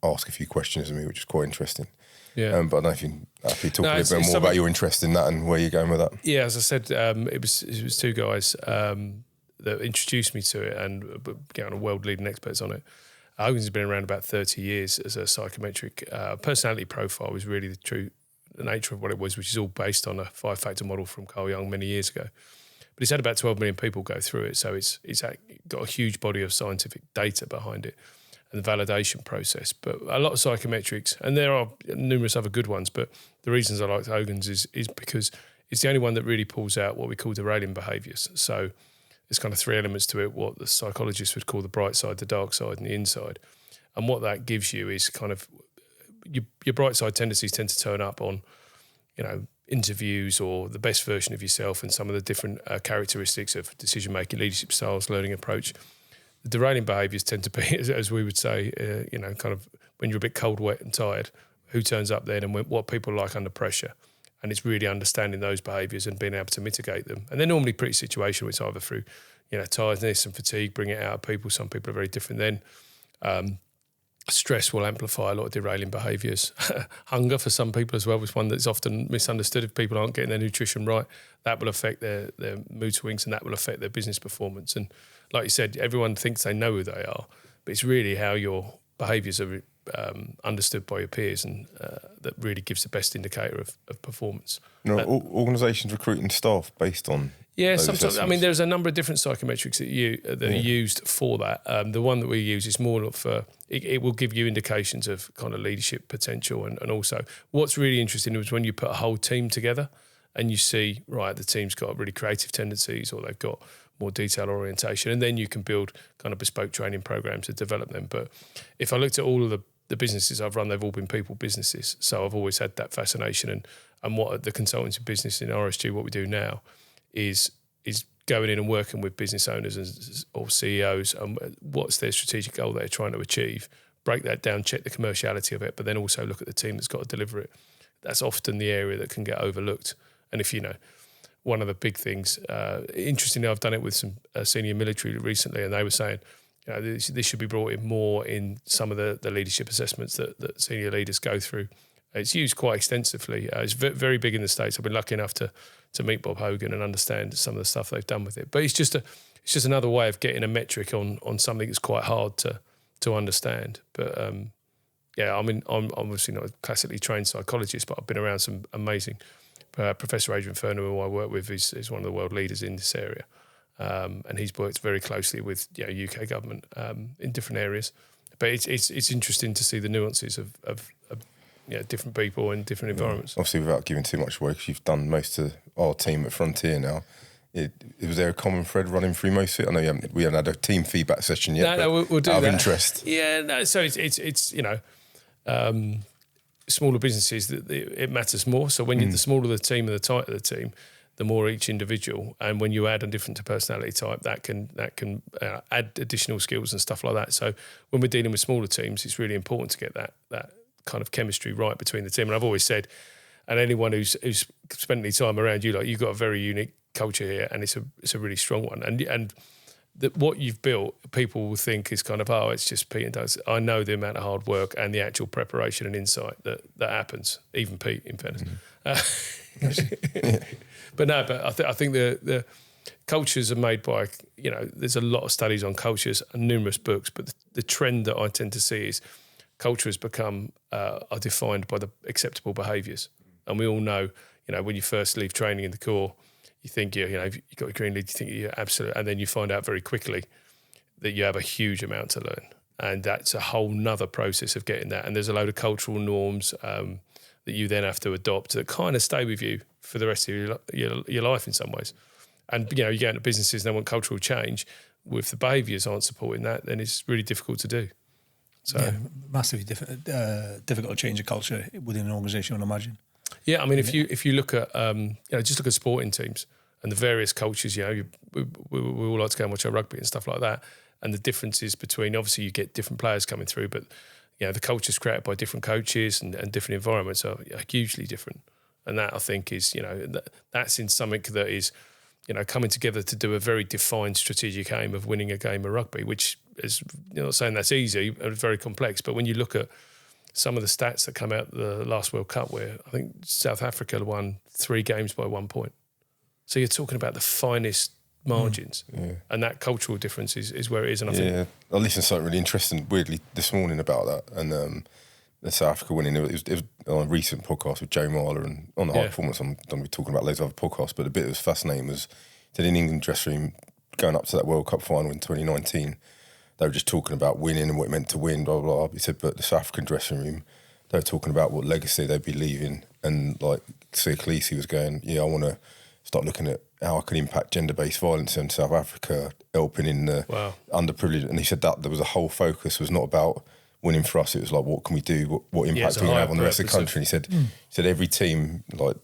ask a few questions of me, which is quite interesting. Yeah. But I don't know if you can talk a little bit more about your interest in that and where you're going with that. Yeah, as I said, it was two guys that introduced me to it and world leading experts on it. Hogan's has been around about 30 years as a psychometric personality profile was really the nature of what it was, which is all based on a 5-factor model from Carl Jung many years ago. But it's had about 12 million people go through it, so it's got a huge body of scientific data behind it and the validation process. But a lot of psychometrics, and there are numerous other good ones, but the reasons I like Hogan's is because it's the only one that really pulls out what we call derailing behaviours. So there's kind of three elements to it, what the psychologists would call the bright side, the dark side, and the inside. And what that gives you is kind of your bright side tendencies tend to turn up on, interviews or the best version of yourself and some of the different characteristics of decision-making, leadership styles, learning approach. The derailing behaviours tend to be, as we would say, kind of when you're a bit cold, wet and tired, who turns up then and what people like under pressure. And it's really understanding those behaviours and being able to mitigate them. And they're normally pretty situational. It's either through, tiredness and fatigue, bring it out of people. Some people are very different then. Stress will amplify a lot of derailing behaviours. Hunger for some people as well is one that's often misunderstood. If people aren't getting their nutrition right, that will affect their mood swings and that will affect their business performance. And like you said, everyone thinks they know who they are, but it's really how your behaviours are understood by your peers, and that really gives the best indicator of performance. Organisations recruiting staff based on sometimes. I mean, there's a number of different psychometrics that are used for that. The one that we use is more for it will give you indications of kind of leadership potential, and also what's really interesting is when you put a whole team together and you see, right, the team's got really creative tendencies or they've got more detail orientation, and then you can build kind of bespoke training programs to develop them. But if I looked at all of the businesses I've run, they've all been people businesses. So I've always had that fascination. And what the consultancy business in RSG, what we do now is going in and working with business owners or CEOs and what's their strategic goal they're trying to achieve, break that down, check the commerciality of it, but then also look at the team that's got to deliver it. That's often the area that can get overlooked. And if one of the big things, interestingly, I've done it with some senior military recently, and they were saying, this should be brought in more in some of the leadership assessments that senior leaders go through. It's used quite extensively. It's very big in the States. I've been lucky enough to meet Bob Hogan and understand some of the stuff they've done with it. But it's just another way of getting a metric on something that's quite hard to understand. But I mean, I'm obviously not a classically trained psychologist, but I've been around some amazing. Professor Adrian Furnham, who I work with, is one of the world leaders in this area. And he's worked very closely with UK government in different areas. But it's interesting to see the nuances of different people in different environments. Obviously, without giving too much away, because you've done most of our team at Frontier now, was there a common thread running through most of it? I know we haven't had a team feedback session yet. No, we'll do out that. Of interest. Yeah, no. So it's smaller businesses that it matters more. So when you're the smaller the team and the tighter the team, the more each individual, and when you add a different personality type, that can add additional skills and stuff like that. So when we're dealing with smaller teams, it's really important to get that kind of chemistry right between the team. And I've always said, and anyone who's spent any time around you, you've got a very unique culture here, and it's a really strong one. And what you've built, people will think is kind of, it's just Pete and Doug. I know the amount of hard work and the actual preparation and insight that happens. Even Pete, in fairness. But I think the cultures are made by, there's a lot of studies on cultures and numerous books, but the trend that I tend to see is culture has become, are defined by the acceptable behaviours. And we all know, when you first leave training in the Corps, you think, you've got a green lead, you think you're absolute, and then you find out very quickly that you have a huge amount to learn. And that's a whole nother process of getting that. And there's a load of cultural norms that you then have to adopt that kind of stay with you for the rest of your life in some ways. And, you get into businesses and they want cultural change. If the behaviours aren't supporting that, then it's really difficult to do. So massively difficult to change a culture within an organisation, I would imagine. Yeah, I mean, if you look at just look at sporting teams and the various cultures, we all like to go and watch our rugby and stuff like that, and the differences between, obviously you get different players coming through, but the cultures created by different coaches and different environments are hugely different, and that I think is that's in something that is coming together to do a very defined strategic aim of winning a game of rugby, which is not saying that's easy, it's very complex, but when you look at some of the stats that come out the last World Cup, where I think South Africa won 3 games by 1 point. So you're talking about the finest margins, and that cultural difference is where it is. And I think I listened to something really interesting, weirdly, this morning about that, and the South Africa winning. It was on a recent podcast with Joe Marler, and on the High Performance, I'm going to be talking about loads of other podcasts, but the bit that was fascinating was that in England dressing room, going up to that World Cup final in 2019, they were just talking about winning and what it meant to win, blah, blah, blah. He said, but the South African dressing room, they were talking about what legacy they'd be leaving. And like Sir Khaleesi was going, I want to start looking at how I can impact gender-based violence in South Africa, helping in the underprivileged. And he said that there was a whole focus was not about winning for us. It was like, what can we do? What impact can we have on the rest of the country? And he said every team, like,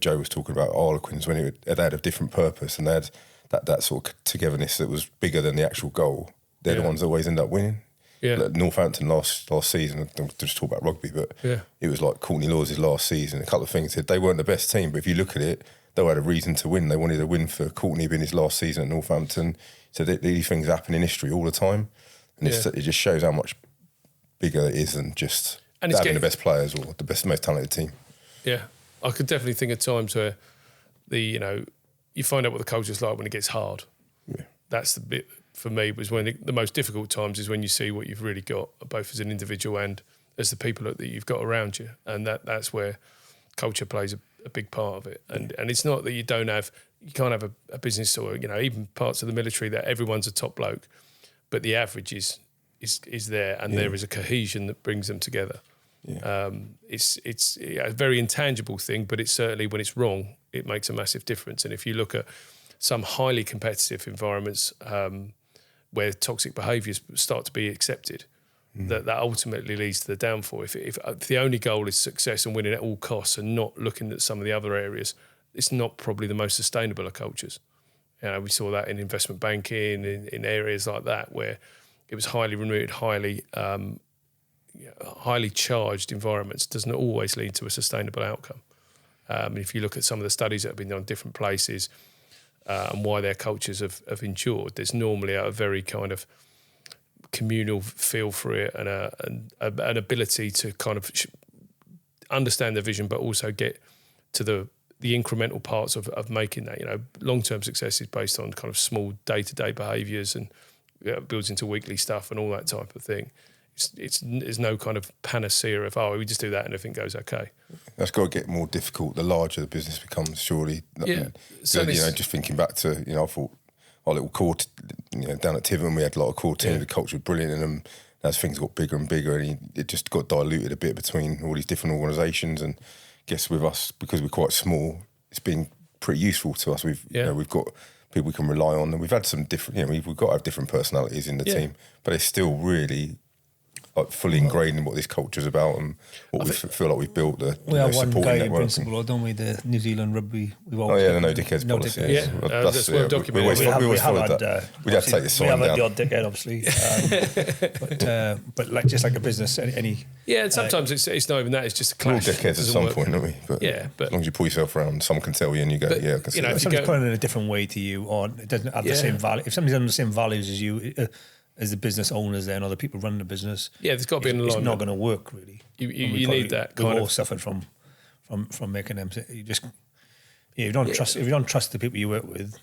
Joe was talking about Harlequins, when they had a different purpose, and they had that sort of togetherness that was bigger than the actual goal. They're the ones that always end up winning. Yeah. Like Northampton last season, don't just talk about rugby, but it was like Courtney Lawes' last season. A couple of things said they weren't the best team, but if you look at it, they had a reason to win. They wanted to win for Courtney being his last season at Northampton. So these things happen in history all the time, and it just shows how much bigger it is than just having the best players or the most talented team. Yeah, I could definitely think of times where you find out what the culture's like when it gets hard. Yeah. That's the bit for me, was when the most difficult times is when you see what you've really got, both as an individual and as the people that you've got around you. And that's where culture plays a big part of it. And it's not that you can't have a business or, even parts of the military that everyone's a top bloke, but the average is there, and there is a cohesion that brings them together. Yeah. It's a very intangible thing, but it's certainly, when it's wrong, it makes a massive difference. And if you look at some highly competitive environments where toxic behaviours start to be accepted, that ultimately leads to the downfall. If the only goal is success and winning at all costs and not looking at some of the other areas, it's not probably the most sustainable of cultures. We saw that in investment banking, in areas like that, where it was highly remunerated, highly charged environments doesn't always lead to a sustainable outcome. If you look at some of the studies that have been done in different places and why their cultures have endured, there's normally a very kind of communal feel for it and an ability to kind of understand the vision, but also get to the incremental parts of making that. Long-term success is based on kind of small day-to-day behaviours and builds into weekly stuff and all that type of thing. There's no kind of panacea of, we just do that and everything goes okay. That's got to get more difficult the larger the business becomes, surely. Yeah. Just thinking back to, I thought our little core, down at Tiverton, we had a lot of core teams, the culture was brilliant, and as things got bigger and bigger, it just got diluted a bit between all these different organisations. And I guess with us, because we're quite small, it's been pretty useful to us. We've got people we can rely on, and we've had some different, we've got to have different personalities in the team, but it's still really fully ingrained in what this culture's about and what we feel like we've built. We have one guiding principle, don't we? The New Zealand rugby. The no dickheads policy. Yeah, that's well documented. We always followed that. We had to take the sign down. We have the odd dickhead, obviously, but just like a business, any. Yeah, and sometimes it's not even that. It's just a clash. We're all dickheads at some point, aren't we? But as long as you pull yourself around, someone can tell you, and you go, I can see that. If somebody's putting it in a different way to you, or it doesn't have the same value. If somebody's on the same values as you. As the business owners then, or the people running the business, there's got to be an alignment. It's not going to work really. You need that. We've all suffered from making them. You just if you don't trust the people you work with.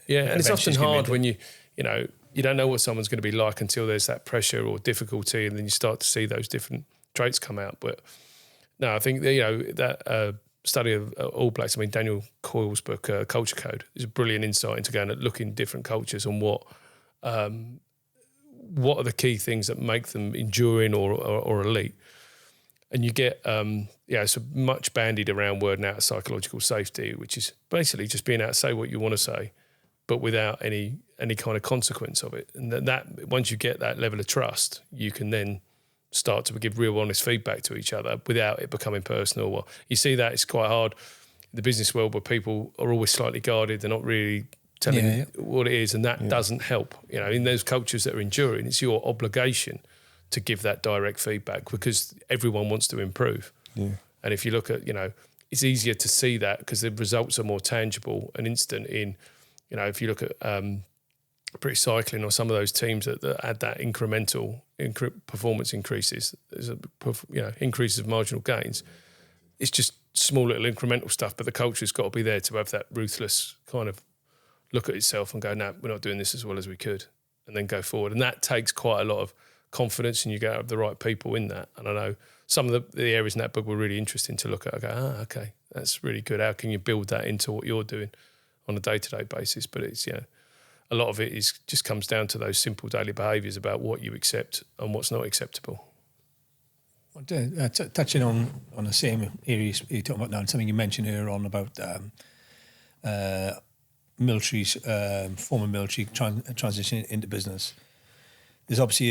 Yeah, and it's often hard when you don't know what someone's going to be like until there's that pressure or difficulty, and then you start to see those different traits come out. But no, I think that study of All Blacks. Daniel Coyle's book, Culture Code, is a brilliant insight into going and looking at different cultures and what are the key things that make them enduring or elite. And you get, it's a much bandied around word now, psychological safety, which is basically just being able to say what you want to say, but without any kind of consequence of it. And that once you get that level of trust, you can then start to give real honest feedback to each other without it becoming personal. Well, you see that it's quite hard in the business world where people are always slightly guarded. They're not really telling what it is, and that doesn't help. In those cultures that are enduring, it's your obligation to give that direct feedback because everyone wants to improve. Yeah. And if you look at, it's easier to see that because the results are more tangible and instant in, if you look at British cycling or some of those teams that add that incremental performance increases, there's increases of marginal gains. It's just small little incremental stuff, but the culture's got to be there to have that ruthless kind of look at itself and go, no, we're not doing this as well as we could, and then go forward. And that takes quite a lot of confidence, and you got to have the right people in that. And I know some of the areas in that book were really interesting to look at. I go, okay, that's really good. How can you build that into what you're doing on a day-to-day basis? But it's, a lot of it just comes down to those simple daily behaviours about what you accept and what's not acceptable. Touching on the same areas you're talking about now, and something you mentioned earlier on about military's former military transition into business. There's obviously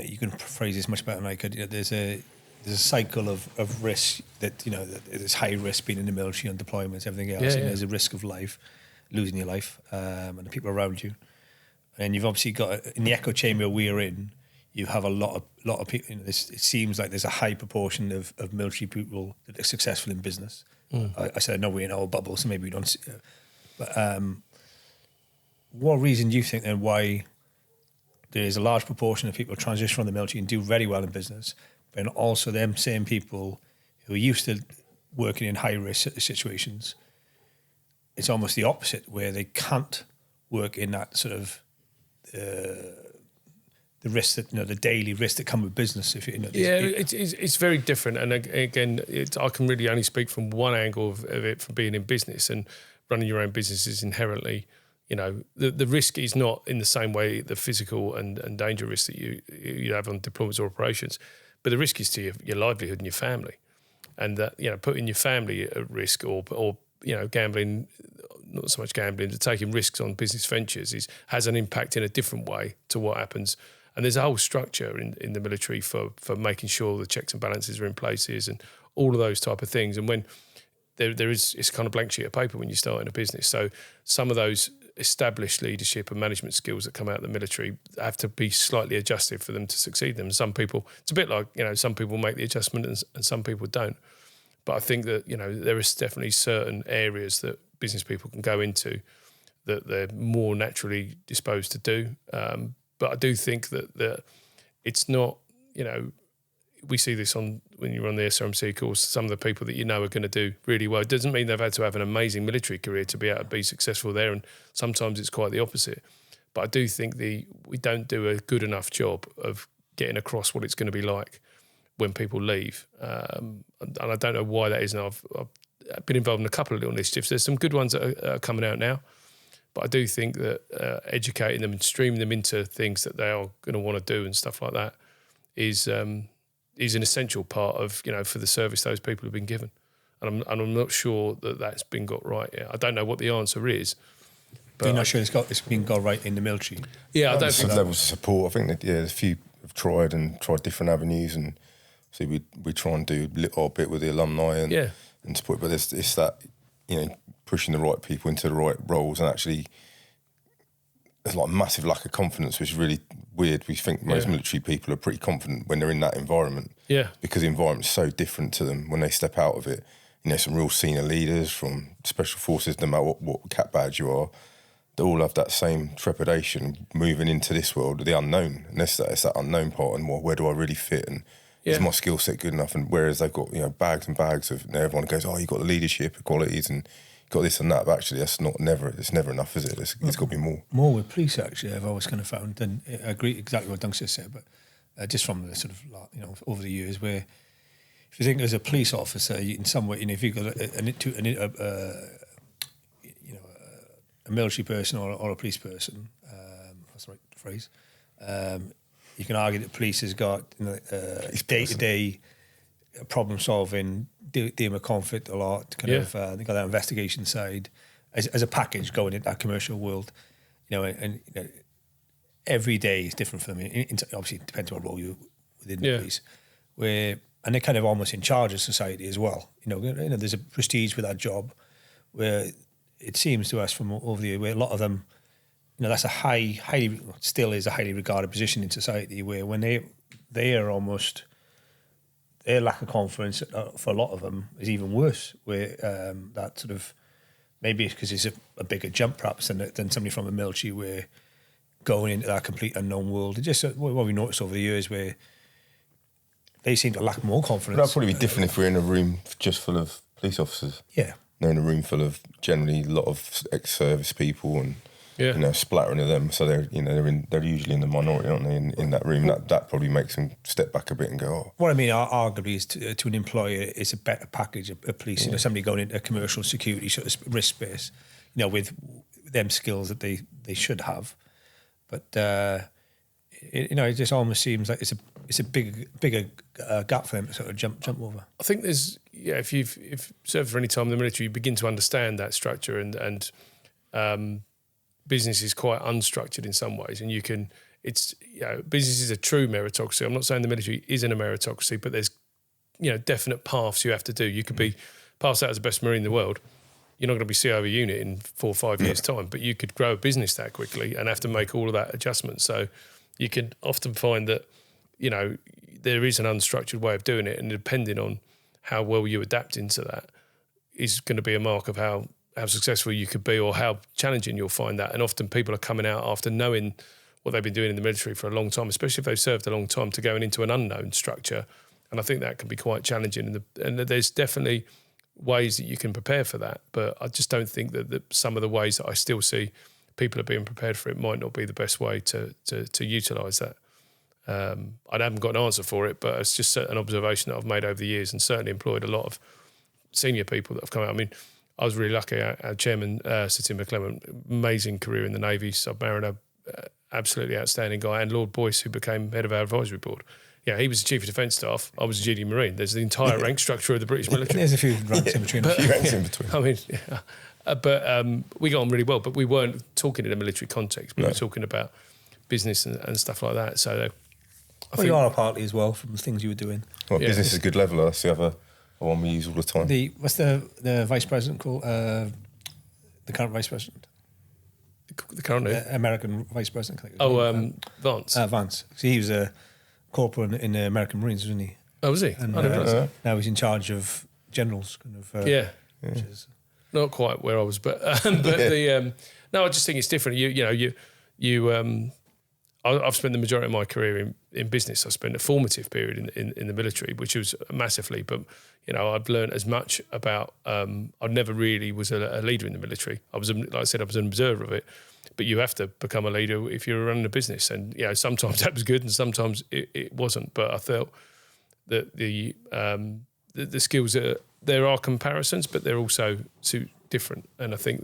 you can phrase this much better than I could. There's a cycle of risk that that there's high risk being in the military on deployments, everything else, and there's a risk of losing your life, and the people around you. And you've obviously got in the echo chamber we're in. you have a lot of people. It seems like there's a high proportion of military people that are successful in business. I said, I know we're in our bubble, so maybe we don't see it. But what reason do you think then why there is a large proportion of people transition from the military and do very well in business, but also them same people who are used to working in high-risk situations, it's almost the opposite, where they can't work in that sort of the risk that, the daily risk that come with business. It's very different. And again, I can really only speak from one angle of it, from being in business, and running your own business is inherently, the risk is not in the same way the physical and danger risk that you have on deployments or operations, but the risk is to your livelihood and your family, and that putting your family at risk or gambling, not so much gambling, but taking risks on business ventures has an impact in a different way to what happens. And there's a whole structure in the military for making sure the checks and balances are in places and all of those type of things. And when there is, it's kind of blank sheet of paper when you start in a business. So some of those established leadership and management skills that come out of the military have to be slightly adjusted for them to succeed them. Some people, it's a bit like, some people make the adjustment and some people don't. But I think that, there is definitely certain areas that business people can go into that they're more naturally disposed to do. But I do think that it's not, we see this when you're on the SRMC course, some of the people that are going to do really well. It doesn't mean they've had to have an amazing military career to be able to be successful there, and sometimes it's quite the opposite. But I do think we don't do a good enough job of getting across what it's going to be like when people leave. And I don't know why that is. And I've been involved in a couple of little initiatives. There's some good ones that are coming out now. But I do think that educating them and streaming them into things that they are going to want to do and stuff like that is an essential part of, for the service those people have been given. And I'm not sure that that's been got right yet. I don't know what the answer is. But you're not sure it's been got right in the military? Yeah, I don't think think some levels of support. I think that, a few have tried different avenues, and so we try and do a little bit with the alumni and support. But it's that, pushing the right people into the right roles, and actually there's like a massive lack of confidence, which is really weird. We think most military people are pretty confident when they're in that environment, because the environment's so different to them when they step out of it. Some real senior leaders from special forces, no matter what cat badge you are, they all have that same trepidation moving into this world, the unknown, and it's that unknown part, and where do I really fit, and is my skill set good enough? And whereas they've got bags and bags of, everyone goes, oh, you've got the leadership qualities and got this and that, but actually it's never enough, is it? It's got to be more. More with police, actually, I've always kind of found, and I agree exactly what Duncan said, but just from the sort of, over the years, where if you think as a police officer, in some way, if you've got a military person or a police person, that's the right phrase, you can argue that police has got day-to-day problem solving, dealing with conflict a lot. They've got that investigation side as a package going into that commercial world. And every day is different for them. Obviously, it depends on what role you within the police. And they're kind of almost in charge of society as well. There's a prestige with that job, where it seems to us from over the year, where a lot of them, that's a highly still is a highly regarded position in society, where when they are almost, their lack of confidence for a lot of them is even worse, where that sort of, maybe it's because it's a bigger jump perhaps than somebody from the military, where going into that complete unknown world, just what we noticed over the years, where they seem to lack more confidence. That'd probably be different if we're in a room just full of police officers. Yeah. They're in a room full of generally a lot of ex-service people and splattering of them. So they're usually in the minority, aren't they? In that room, that probably makes them step back a bit and go, oh. What I mean, arguably, is to an employer, it's a better package of police. Somebody going into a commercial security sort of risk space, with them skills that they should have. But it just almost seems like it's a bigger gap for them to sort of jump over. I think there's if you've served for any time in the military, you begin to understand that structure, and business is quite unstructured in some ways, and business is a true meritocracy. I'm not saying the military isn't a meritocracy, but there's definite paths you have to do. You could be passed out as the best Marine in the world. You're not going to be CO of a unit in 4 or 5 years' time, but you could grow a business that quickly and have to make all of that adjustment. So you can often find that there is an unstructured way of doing it, and depending on how well you adapt into that is going to be a mark of how successful you could be or how challenging you'll find that. And often people are coming out after knowing what they've been doing in the military for a long time, especially if they've served a long time, to going into an unknown structure. And I think that can be quite challenging. And there's definitely ways that you can prepare for that. But I just don't think that some of the ways that I still see people are being prepared for it might not be the best way to utilise that. I haven't got an answer for it, but it's just an observation that I've made over the years, and certainly employed a lot of senior people that have come out. I mean, I was really lucky. Our chairman, Sir Tim McClellan, amazing career in the Navy, submariner, absolutely outstanding guy, and Lord Boyce, who became head of our advisory board. Yeah, he was the Chief of Defence Staff. I was a GD Marine. There's the entire rank structure of the British military. There's a few ranks in between. I mean, but we got on really well, but we weren't talking in a military context. We were talking about business and stuff like that. So I think you are a party as well from the things you were doing. Well, business is a good leveler. That's the other one we use all the time. What's the vice president called? The current vice president? The current American vice president. Vance. Vance. So he was a corporal in the American Marines, wasn't he? Oh, was he? And I didn't realise that. now he's in charge of generals. Kind of. Which is, not quite where I was, but no, I just think it's different. I've spent the majority of my career in business. I spent a formative period in the military, which was massively. But I've learned as much about. I never really was a leader in the military. Like I said, I was an observer of it. But you have to become a leader if you're running a business, and sometimes that was good, and sometimes it wasn't. But I felt that the skills there are comparisons, but they're also too different. And I think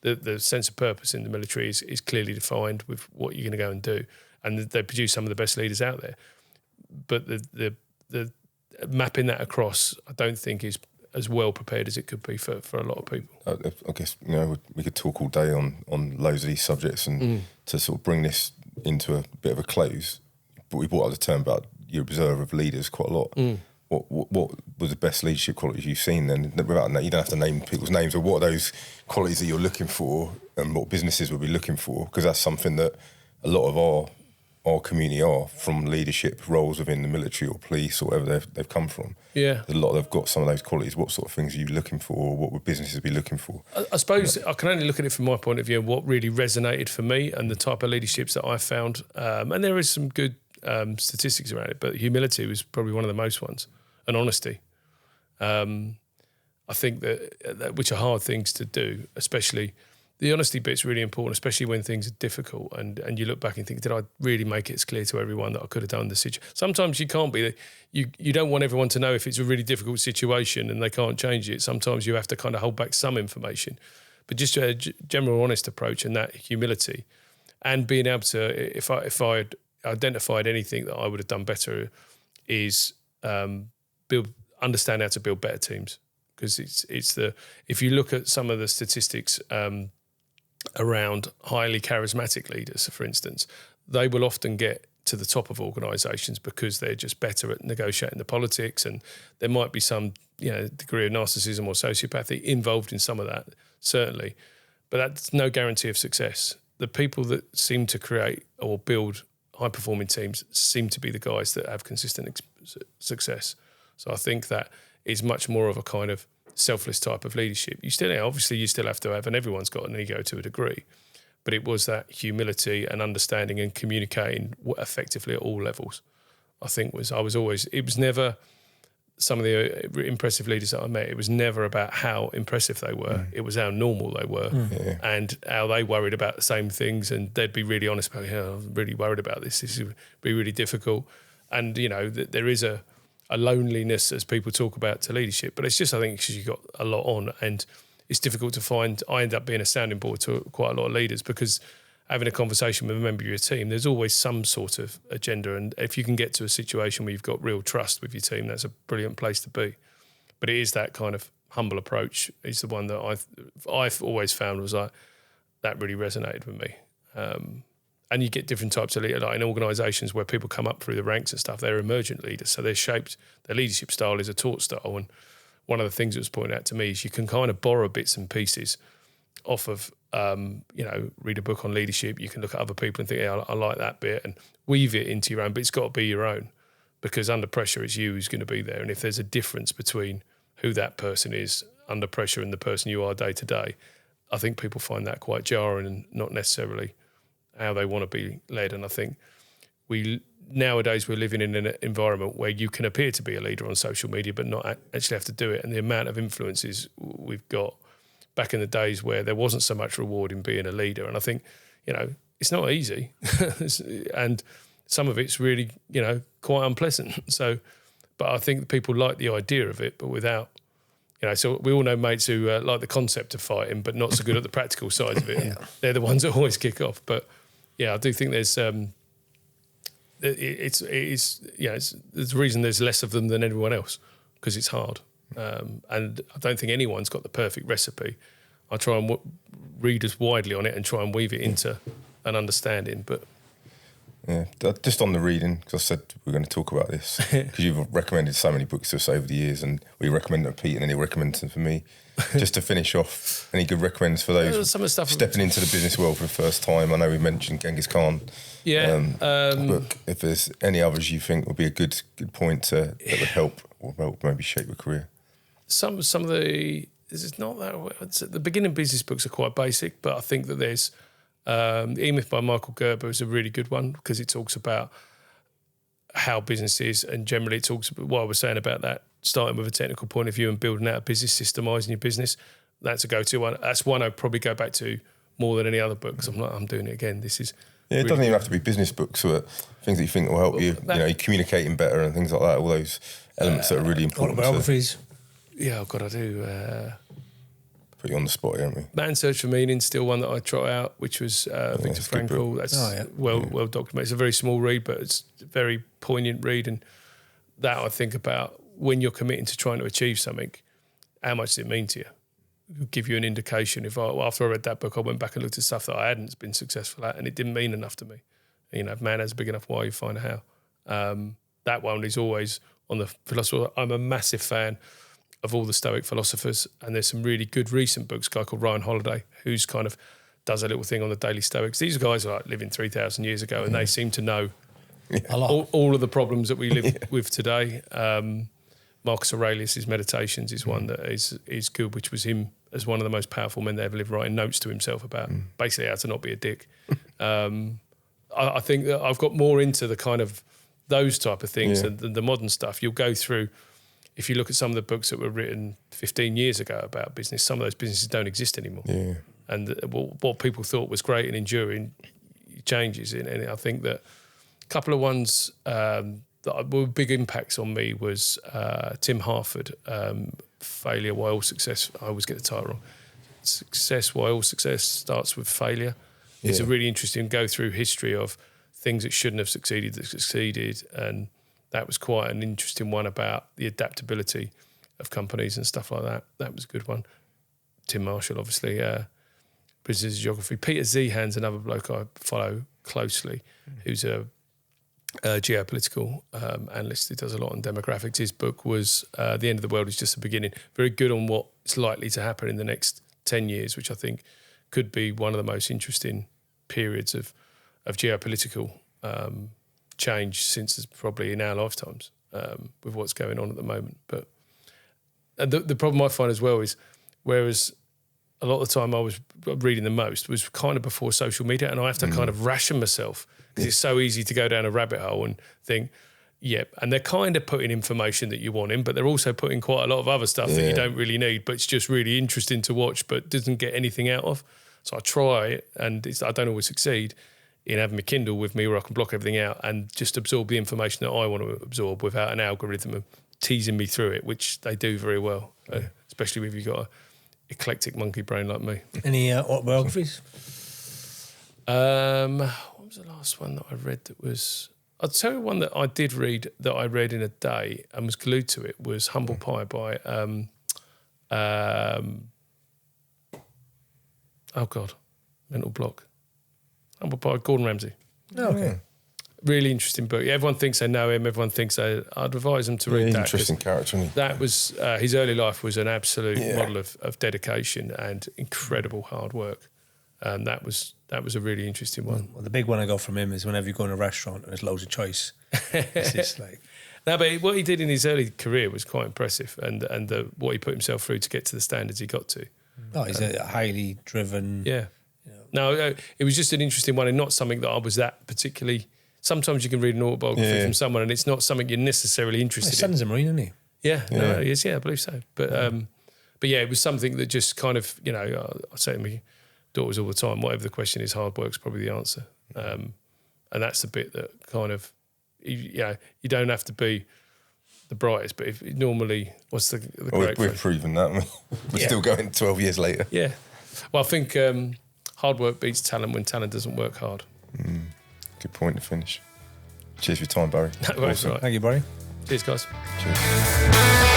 that the sense of purpose in the military is clearly defined with what you're going to go and do, and they produce some of the best leaders out there. But the mapping that across, I don't think is as well prepared as it could be for a lot of people. I guess we could talk all day on loads of these subjects, and to sort of bring this into a bit of a close. But we brought up the term about you observe of leaders quite a lot. What was the best leadership qualities you've seen then? Without that, you don't have to name people's names, or what are those qualities that you're looking for, and what businesses will be looking for? Because that's something that a lot of our community are, from leadership roles within the military or police or wherever they've come from. Yeah, a lot have got some of those qualities. What sort of things are you looking for, or what would businesses be looking for? I suppose I can only look at it from my point of view, what really resonated for me and the type of leaderships that I found. And there is some good statistics around it, but humility was probably one of the most ones. And honesty. I think that which are hard things to do, especially the honesty bit's really important, especially when things are difficult and you look back and think, did I really make it as clear to everyone that I could have done the situation? Sometimes you can't be. You don't want everyone to know if it's a really difficult situation and they can't change it. Sometimes you have to kind of hold back some information. But just a general honest approach and that humility, and being able to, if I had identified anything that I would have done better, is understand how to build better teams, because if you look at some of the statistics around highly charismatic leaders, for instance, they will often get to the top of organisations because they're just better at negotiating the politics, and there might be some degree of narcissism or sociopathy involved in some of that, certainly, but that's no guarantee of success. The people that seem to create or build high performing teams seem to be the guys that have consistent success. So I think that is much more of a kind of selfless type of leadership. You still have to have, and everyone's got an ego to a degree, but it was that humility and understanding and communicating effectively at all levels. It was never some of the impressive leaders that I met. It was never about how impressive they were. It was how normal they were and how they worried about the same things, and they'd be really honest about, I'm really worried about this. This would be really difficult. And, there is a loneliness, as people talk about, to leadership, but it's just, I think, because you've got a lot on and it's difficult to find. I end up being a sounding board to quite a lot of leaders, because having a conversation with a member of your team, there's always some sort of agenda, and if you can get to a situation where you've got real trust with your team, that's a brilliant place to be. But it is that kind of humble approach is the one that I've always found was like, that really resonated with me. And you get different types of leaders, like in organisations where people come up through the ranks and stuff, they're emergent leaders. So their leadership style is a taught style. And one of the things that was pointed out to me is you can kind of borrow bits and pieces off of, read a book on leadership. You can look at other people and think, yeah, I like that bit, and weave it into your own, but it's got to be your own, because under pressure, it's you who's going to be there. And if there's a difference between who that person is under pressure and the person you are day to day, I think people find that quite jarring and not necessarily how they want to be led. And I think nowadays we're living in an environment where you can appear to be a leader on social media but not actually have to do it. And the amount of influences we've got back in the days where there wasn't so much reward in being a leader. And I think, it's not easy. And some of it's really, quite unpleasant. So, but I think people like the idea of it, but without, so we all know mates who like the concept of fighting, but not so good at the practical side of it. And they're the ones that always kick off. But yeah, I do think there's, there's a reason there's less of them than everyone else, because it's hard. And I don't think anyone's got the perfect recipe. I try and read as widely on it and try and weave it into an understanding. But yeah, just on the reading, because I said we're going to talk about this, because you've recommended so many books to us over the years, and we recommend them to Pete, and then he recommends them for me. Just to finish off, any good recommends for those some of the stuff stepping into the business world for the first time? I know we mentioned Genghis Khan. Book. If there's any others you think would be a good point that would help maybe shape your career. Some of the, this is not that, the beginning business books are quite basic, but I think that there's The E-Myth by Michael Gerber is a really good one, because it talks about how business is, and generally it talks about what I was saying about that, starting with a technical point of view and building out a business, systemising your business. That's a go-to one. That's one I'd probably go back to more than any other book, because I'm doing it again. This is it really doesn't even have to be business books, or things that you think will help you communicating better and things like that. All those elements that are really important. Autobiographies. Yeah, I've got to do. Put you on the spot, haven't we? Man's Search for Meaning, still one that I trot out, which was Viktor Frankl. That's well documented. It's a very small read, but it's a very poignant read. And that I think about when you're committing to trying to achieve something, how much does it mean to you? It'll give you an indication. After I read that book, I went back and looked at stuff that I hadn't been successful at, and it didn't mean enough to me. If man has a big enough why, you find a how. That one is always on the philosopher. I'm a massive fan of all the Stoic philosophers, and there's some really good recent books. A guy called Ryan Holiday, who's kind of does a little thing on the Daily Stoics. These guys are like living 3,000 years ago, and they seem to know all of the problems that we live with today. Marcus Aurelius' Meditations is one that is good, which was him as one of the most powerful men that ever lived, writing notes to himself about basically how to not be a dick. I think that I've got more into the kind of those type of things than the modern stuff. You'll go through, if you look at some of the books that were written 15 years ago about business, some of those businesses don't exist anymore. Yeah. And what people thought was great and enduring changes. And I think that a couple of ones that were big impacts on me was Tim Harford, Failure, Why All Success, I always get the title wrong, Success, Why All Success Starts With Failure. Yeah. It's a really interesting go-through history of things that shouldn't have succeeded that succeeded, and that was quite an interesting one about the adaptability of companies and stuff like that. That was a good one. Tim Marshall, obviously, Business Geography. Peter Zeehan's another bloke I follow closely, who's a geopolitical analyst who does a lot on demographics. His book was The End of the World is Just the Beginning. Very good on what's likely to happen in the next 10 years, which I think could be one of the most interesting periods of geopolitical change since probably in our lifetimes with what's going on at the moment. But the problem I find as well is, whereas a lot of the time I was reading the most was kind of before social media, and I have to kind of ration myself, because it's so easy to go down a rabbit hole and think, and they're kind of putting information that you want in, but they're also putting quite a lot of other stuff that you don't really need, but it's just really interesting to watch, but doesn't get anything out of. So I try, and I don't always succeed in having my Kindle with me where I can block everything out and just absorb the information that I want to absorb without an algorithm of teasing me through it, which they do very well, especially if you've got an eclectic monkey brain like me. Any autobiographies? What was the last one that I read that was... I'll tell you one that I did read that I read in a day and was glued to it was Humble Pie by... mental block. Humble Pie, Gordon Ramsay. Oh, okay. Really interesting book. Everyone thinks they know him. Everyone thinks I'd advise them to read that. Interesting character. Isn't he? That was his early life was an absolute model of dedication and incredible hard work. And that was a really interesting one. Well, the big one I got from him is whenever you go in a restaurant and there's loads of choice, it's just like. No, but what he did in his early career was quite impressive, and what he put himself through to get to the standards he got to. Oh, he's a highly driven. Yeah. No, it was just an interesting one, and not something that I was that particularly. Sometimes you can read an autobiography from someone, and it's not something you're necessarily interested His son's a Marine, isn't he? Yeah, no, he is. Yeah, I believe so. But yeah, it was something that just kind of, I say to my daughters all the time, whatever the question is, hard work's probably the answer. And that's the bit that kind of, you don't have to be the brightest, but if normally, what's the correct We've phrase? proven that. We're still going 12 years later. Yeah. Well, I think hard work beats talent when talent doesn't work hard. Good point to finish. Cheers for your time, Barry. No, that's right. Thank you, Barry. Cheers, guys. Cheers.